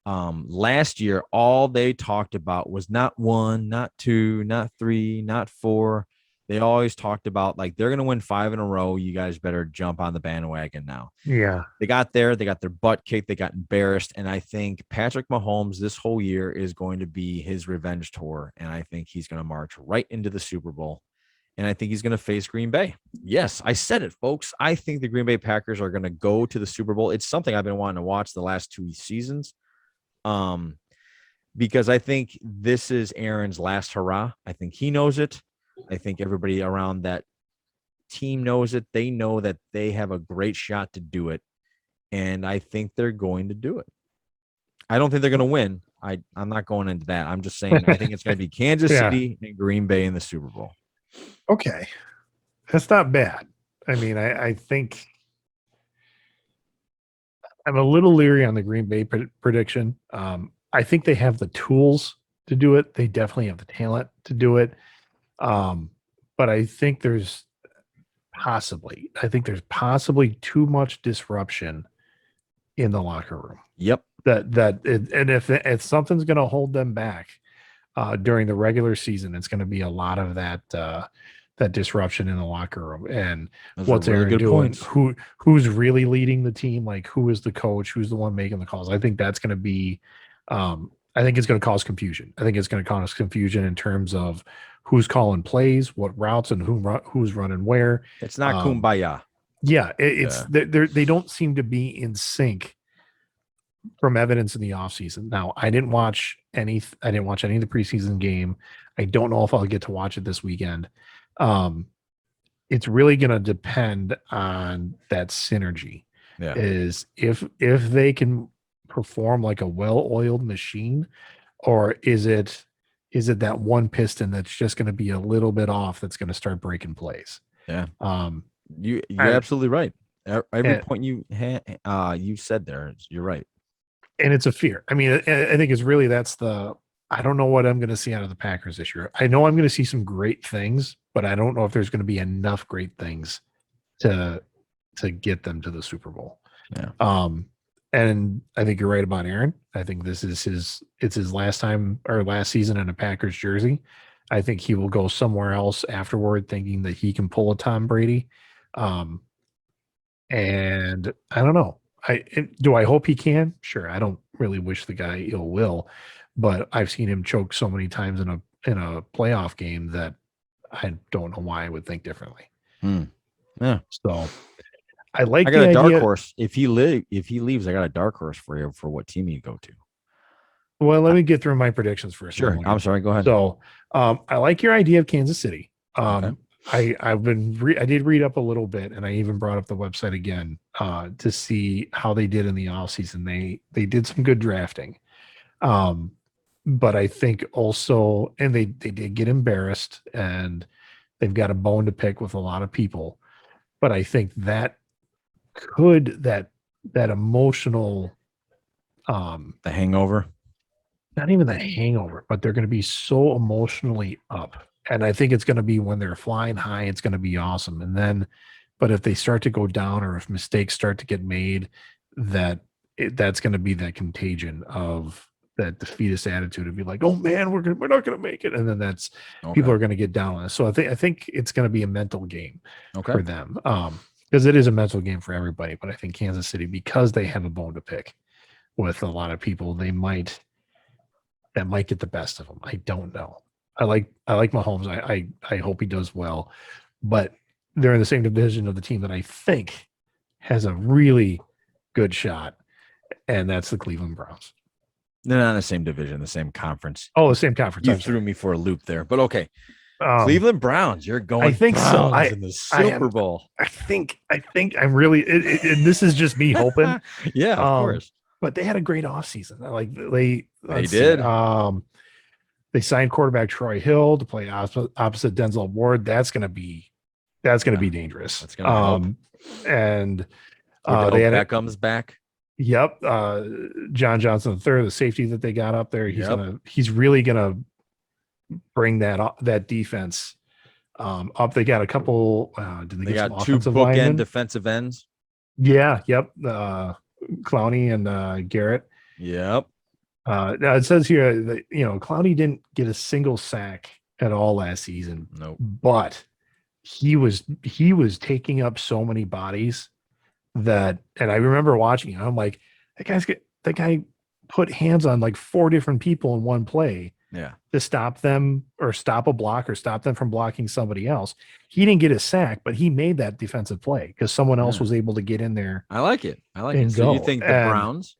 Speaker 1: Last year, all they talked about was not 1, not 2, not 3, not 4. They always talked about like they're going to win 5 in a row. You guys better jump on the bandwagon now.
Speaker 2: Yeah.
Speaker 1: They got there. They got their butt kicked. They got embarrassed. And I think Patrick Mahomes this whole year is going to be his revenge tour. And I think he's going to march right into the Super Bowl. And I think he's going to face Green Bay. Yes, I said it, folks. I think the Green Bay Packers are going to go to the Super Bowl. It's something I've been wanting to watch the last 2 seasons. Because I think this is Aaron's last hurrah. I think he knows it. I think everybody around that team knows it. They know that they have a great shot to do it. And I think they're going to do it. I don't think they're going to win. I'm not going into that. I'm just saying I think it's going to be Kansas City and Green Bay in the Super Bowl.
Speaker 2: Okay. That's not bad. I mean, I think I'm a little leery on the Green Bay prediction. I think they have the tools to do it. They definitely have the talent to do it. But I think there's possibly too much disruption in the locker room.
Speaker 1: Yep.
Speaker 2: And if something's going to hold them back during the regular season, it's going to be a lot of that disruption in the locker room. And what's Aaron doing? Who's really leading the team? Like, who is the coach? Who's the one making the calls? I think that's going to be. I think it's going to cause confusion. I think it's going to cause confusion in terms of who's calling plays, what routes, and who's running where.
Speaker 1: It's not kumbaya.
Speaker 2: Yeah, they don't seem to be in sync from evidence in the offseason. Now, I didn't watch any of the preseason game. I don't know if I'll get to watch it this weekend. It's really going to depend on that synergy.
Speaker 1: Yeah.
Speaker 2: Is if they can perform like a well-oiled machine, or is it that one piston that's just going to be a little bit off that's going to start breaking plays?
Speaker 1: Yeah. You're absolutely right. Every point you said there, you're right.
Speaker 2: And it's a fear. I mean, I think it's really I don't know what I'm going to see out of the Packers this year. I know I'm going to see some great things, but I don't know if there's going to be enough great things to get them to the Super Bowl.
Speaker 1: Yeah.
Speaker 2: And I think you're right about Aaron. I think it's his last time or last season in a Packers jersey. I think he will go somewhere else afterward, thinking that he can pull a Tom Brady. And I don't know. Do I hope he can? Sure. I don't really wish the guy ill will, but I've seen him choke so many times in a playoff game that I don't know why I would think differently.
Speaker 1: Yeah.
Speaker 2: So I like
Speaker 1: I got
Speaker 2: the
Speaker 1: a dark
Speaker 2: idea.
Speaker 1: horse. If he leaves, I got a dark horse for you for what team you go to.
Speaker 2: Well, let me get through my predictions first.
Speaker 1: Sure. I'm sorry. Go ahead.
Speaker 2: So I like your idea of Kansas City.
Speaker 1: Okay.
Speaker 2: I did read up a little bit, and I even brought up the website again to see how they did in the offseason. They did some good drafting. But I think also, and they did get embarrassed, and they've got a bone to pick with a lot of people. But I think that emotional
Speaker 1: The hangover.
Speaker 2: not even the hangover, but they're going to be so emotionally up. And I think it's going to be when they're flying high, it's going to be awesome. And then, but if they start to go down or if mistakes start to get made, that's going to be that contagion of that defeatist attitude of be like, oh man, we're not going to make it. And then people are going to get down on it. So I think it's going to be a mental game for them. Because it is a mental game for everybody. But I think Kansas City, because they have a bone to pick with a lot of people, that might get the best of them. I don't know. I like Mahomes. I hope he does well, but they're in the same division of the team that I think has a really good shot, and that's the Cleveland Browns.
Speaker 1: They're not in the same division, the same conference.
Speaker 2: Oh, the same conference.
Speaker 1: You threw me for a loop there, but okay. Cleveland Browns, you're going.
Speaker 2: I think
Speaker 1: Browns
Speaker 2: so.
Speaker 1: In the Super Bowl.
Speaker 2: I think I'm really. And this is just me hoping.
Speaker 1: Yeah, of course.
Speaker 2: But they had a great offseason. Like
Speaker 1: they did.
Speaker 2: They signed quarterback Troy Hill to play opposite Denzel Ward. That's going to be dangerous. That's going to help. And
Speaker 1: they had Beckham's back.
Speaker 2: Yep. John Johnson III, the safety that they got up there. He's really gonna bring that defense up. They got a couple. They
Speaker 1: got two bookend defensive ends.
Speaker 2: Yeah. Yep. Clowney and Garrett.
Speaker 1: Yep.
Speaker 2: Now it says here that Clowney didn't get a single sack at all last season.
Speaker 1: Nope.
Speaker 2: But he was taking up so many bodies and I remember watching him. I'm like, that guy put hands on like 4 different people in one play.
Speaker 1: Yeah.
Speaker 2: To stop them or stop a block or stop them from blocking somebody else. He didn't get a sack, but he made that defensive play because someone else was able to get in there.
Speaker 1: I like it. So you think the Browns?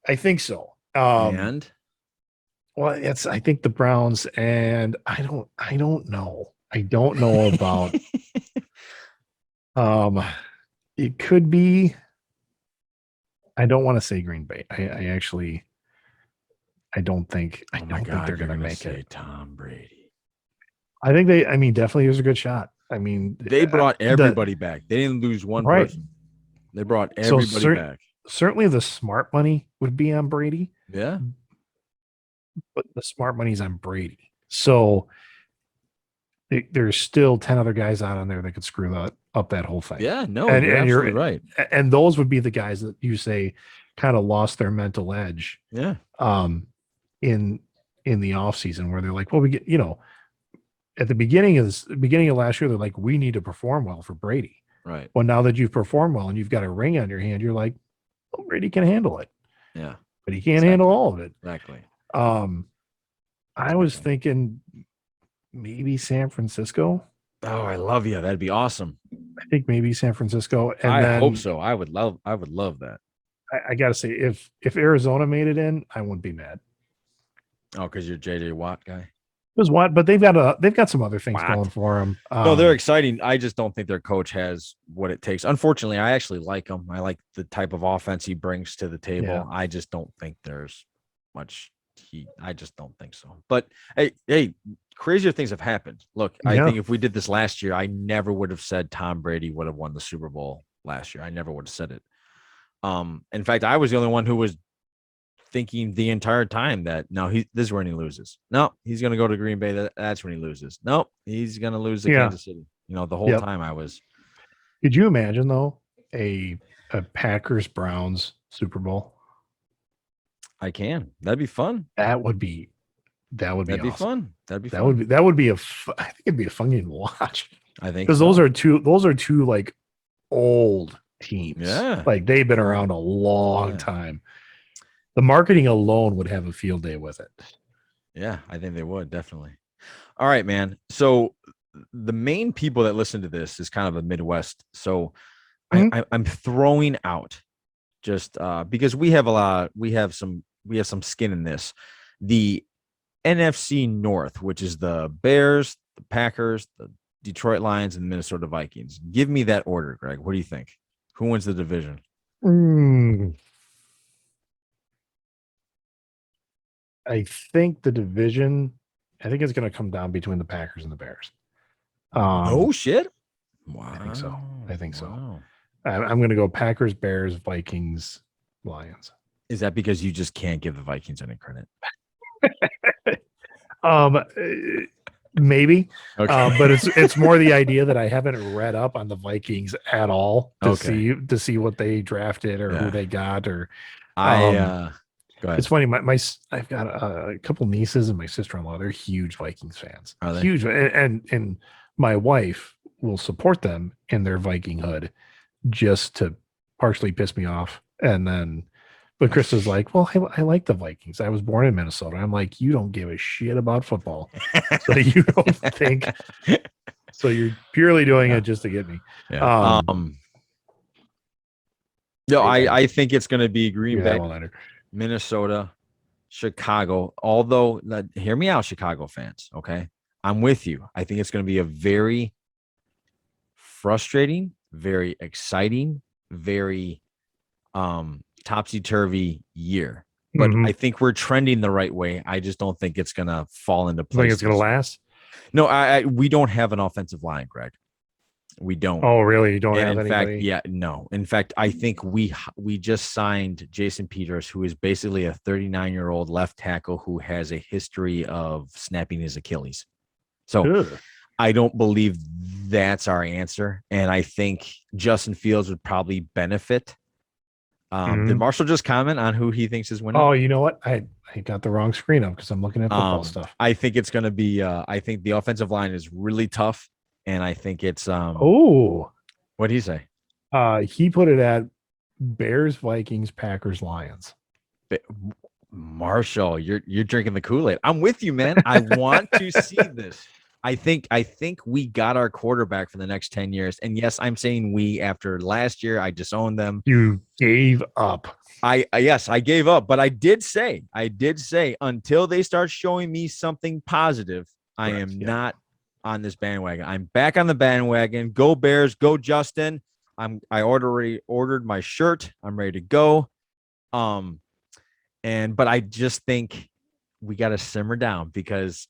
Speaker 2: I think so.
Speaker 1: And
Speaker 2: well, I think the Browns, and I don't know. I don't know about it could be. I don't want to say Green Bay. I don't think they're going to make it.
Speaker 1: Tom Brady.
Speaker 2: I think definitely there's a good shot.
Speaker 1: They brought everybody back. They didn't lose one person. They brought everybody back.
Speaker 2: Certainly the smart money would be on Brady.
Speaker 1: Yeah.
Speaker 2: But the smart money's on Brady. So there's still 10 other guys out on there that could screw up that whole thing.
Speaker 1: Yeah, no, and you're right.
Speaker 2: And those would be the guys that you say kind of lost their mental edge.
Speaker 1: Yeah.
Speaker 2: In the offseason where they're like, well, we get, at the beginning of last year, they're like, we need to perform well for Brady.
Speaker 1: Right.
Speaker 2: Well, now that you've performed well and you've got a ring on your hand, you're like, well, Brady can handle it.
Speaker 1: Yeah.
Speaker 2: But he can't handle all of it.
Speaker 1: Exactly.
Speaker 2: I was thinking maybe San Francisco.
Speaker 1: Oh, I love you. That'd be awesome.
Speaker 2: I think maybe San Francisco. And
Speaker 1: I hope so. I would love that.
Speaker 2: I gotta say, if Arizona made it in, I wouldn't be mad.
Speaker 1: Oh, because you're JJ Watt guy.
Speaker 2: It was Watt, but they've got some other things going for them.
Speaker 1: No, they're exciting. I just don't think their coach has what it takes. Unfortunately, I actually like him. I like the type of offense he brings to the table. Yeah. I just don't think there's much I just don't think so. But hey, crazier things have happened. Look, I think if we did this last year, I never would have said Tom Brady would have won the Super Bowl last year. I never would have said it. In fact, I was the only one who was thinking the entire time that this is when he loses. No, he's going to go to Green Bay. That's when he loses. No, he's going to lose to Kansas City. The whole time I was.
Speaker 2: Could you imagine though a Packers Browns Super Bowl.
Speaker 1: I can. That'd be fun.
Speaker 2: That would be
Speaker 1: That'd be
Speaker 2: awesome.
Speaker 1: fun. That'd be
Speaker 2: That
Speaker 1: fun.
Speaker 2: would be I think it'd be a fun game to watch.
Speaker 1: I think
Speaker 2: Because
Speaker 1: so.
Speaker 2: those are two like old teams.
Speaker 1: Yeah.
Speaker 2: Like they've been around a long time. The marketing alone would have a field day with it.
Speaker 1: Yeah, I think they would definitely. All right, man. So the main people that listen to this is kind of a Midwest. So I'm throwing out just because we have some skin in this. The NFC North, which is the Bears, the Packers, the Detroit Lions, and the Minnesota Vikings. Give me that order, Greg. What do you think? Who wins the division?
Speaker 2: I think the division, I think it's going to come down between the Packers and the Bears.
Speaker 1: Oh shit! Wow,
Speaker 2: I think so.
Speaker 1: Wow.
Speaker 2: I'm going to go Packers, Bears, Vikings, Lions.
Speaker 1: Is that because you just can't give the Vikings any credit?
Speaker 2: Maybe,
Speaker 1: Okay.
Speaker 2: but it's more the idea that I haven't read up on the Vikings at all to see what they drafted or who they got or.
Speaker 1: Go ahead.
Speaker 2: It's funny. I've got a couple nieces and my sister-in-law. They're huge Vikings fans.
Speaker 1: Are they?
Speaker 2: Huge, and my wife will support them in their Viking hood just to partially piss me off, and then. But Chris is like, well, I like the Vikings. I was born in Minnesota. I'm like, you don't give a shit about football. So you don't think. So you're purely doing it just to get me.
Speaker 1: Yeah. No, I think it's going to be Green Bay, Minnesota, Chicago. Although, hear me out, Chicago fans. Okay. I'm with you. I think it's going to be a very frustrating, very exciting, very topsy-turvy year, but I think we're trending the right way. I just don't think it's gonna fall into place.
Speaker 2: Think it's gonna last?
Speaker 1: No, we don't have an offensive line, Greg. We don't.
Speaker 2: Oh, really? You don't have
Speaker 1: in
Speaker 2: anybody?
Speaker 1: fact, yeah, no. In fact, I think we just signed Jason Peters, who is basically a 39-year-old left tackle who has a history of snapping his Achilles. So I don't believe that's our answer, and I think Justin Fields would probably benefit. Did Marshall just comment on who he thinks is winning?
Speaker 2: Oh, you know what? I got the wrong screen up because I'm looking at football stuff.
Speaker 1: I think it's going to be. I think the offensive line is really tough, and I think it's. What did he say?
Speaker 2: He put it at Bears, Vikings, Packers, Lions.
Speaker 1: Marshall, you're drinking the Kool-Aid. I'm with you, man. I want to see this. I think we got our quarterback for the next 10 years. And yes, I'm saying we after last year, I disowned them.
Speaker 2: You gave up.
Speaker 1: Yes, I gave up, but I did say until they start showing me something positive, I am not on this bandwagon. I'm back on the bandwagon. Go Bears, go Justin. I already ordered my shirt. I'm ready to go. But I just think we got to simmer down because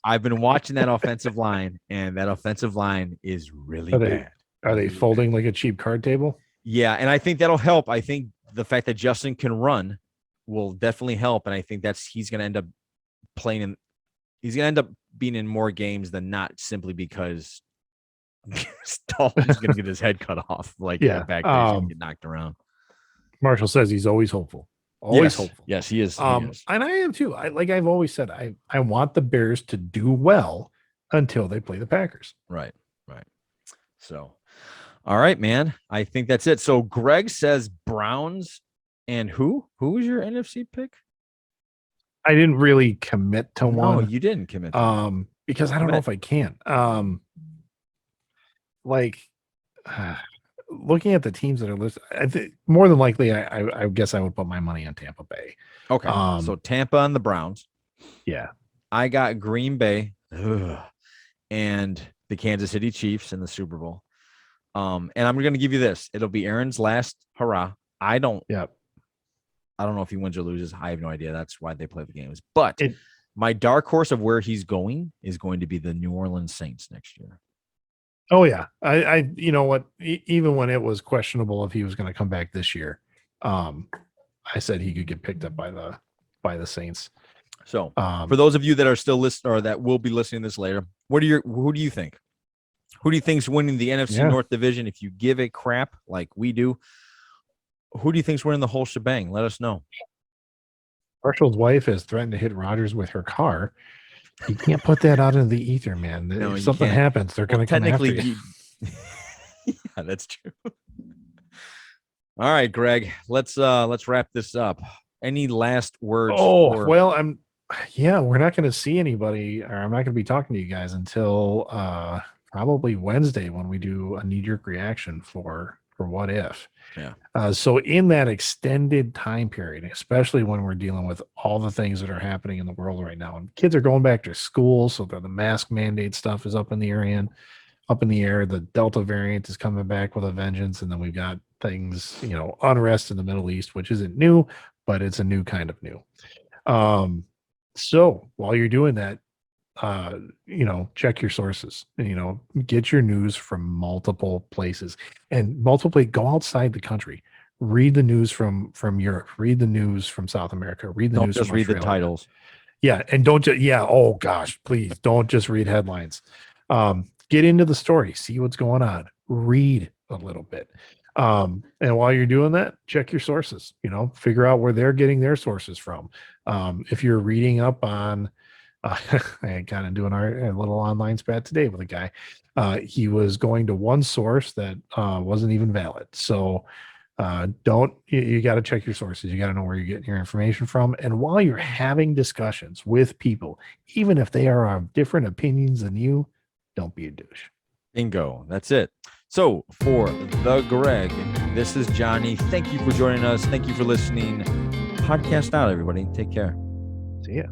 Speaker 1: I've been watching that offensive line, and that offensive line is really bad.
Speaker 2: Are they folding like a cheap card table?
Speaker 1: Yeah, and I think that'll help. I think the fact that Justin can run will definitely help, and I think he's going to end up playing in. He's going to end up being in more games than not, simply because Dalton's going to get his head cut off. Back there, he's going to get knocked around.
Speaker 2: Marshall says he's always hopeful. Always hopeful.
Speaker 1: Yes, he is.
Speaker 2: And I am too. I've always said, I want the Bears to do well until they play the Packers.
Speaker 1: Right. So, all right, man. I think that's it. So Greg says Browns and who? Who was your NFC pick?
Speaker 2: I didn't really commit to one.
Speaker 1: No, you didn't commit to one.
Speaker 2: Because I don't know if I can. Looking at the teams that are listed, I think more than likely, I guess I would put my money on Tampa Bay.
Speaker 1: Okay, so Tampa and the Browns.
Speaker 2: Yeah,
Speaker 1: I got Green Bay and the Kansas City Chiefs in the Super Bowl. And I'm going to give you this. It'll be Aaron's last hurrah. I don't know if he wins or loses. I have no idea. That's why they play the games. But my dark horse of where he's going is going to be the New Orleans Saints next year.
Speaker 2: Oh yeah, I you know what? Even when it was questionable if he was going to come back this year, I said he could get picked up by the Saints.
Speaker 1: So for those of you that are still listening or that will be listening to this later, who do you think? Who do you think's winning the NFC North division? If you give a crap like we do, Who do you think's winning the whole shebang? Let us know.
Speaker 2: Marshall's wife has threatened to hit Rogers with her car. You can't put that out into the ether, man.
Speaker 1: No,
Speaker 2: if
Speaker 1: you
Speaker 2: something
Speaker 1: can't.
Speaker 2: happens, they're going to come after you.
Speaker 1: Yeah, that's true. All right, Greg, let's wrap this up. Any last words?
Speaker 2: Well, we're not going to see anybody, or I'm not going to be talking to you guys until probably Wednesday when we do a knee-jerk reaction for What If.
Speaker 1: Yeah.
Speaker 2: So in that extended time period, especially when we're dealing with all the things that are happening in the world right now, and kids are going back to school, so the mask mandate stuff is up in the air. The Delta variant is coming back with a vengeance, and then we've got things, unrest in the Middle East, which isn't new, but it's a new kind of new. So while you're doing that, check your sources, get your news from multiple places and go outside the country, read the news from Europe, read the news from South America, read the
Speaker 1: Don't
Speaker 2: news
Speaker 1: just
Speaker 2: from
Speaker 1: read the
Speaker 2: Australia.
Speaker 1: titles.
Speaker 2: Yeah. And don't just, oh gosh, please don't just read headlines. Get into the story, see what's going on, read a little bit. And while you're doing that, check your sources, figure out where they're getting their sources from. If you're reading up on, I kind of doing a little online spat today with a guy. He was going to one source that wasn't even valid. So you got to check your sources. You got to know where you're getting your information from. And while you're having discussions with people, even if they are of different opinions than you, don't be a douche.
Speaker 1: Bingo. That's it. So for the Greg, this is Johnny. Thank you for joining us. Thank you for listening. Podcast out, everybody. Take care.
Speaker 2: See ya.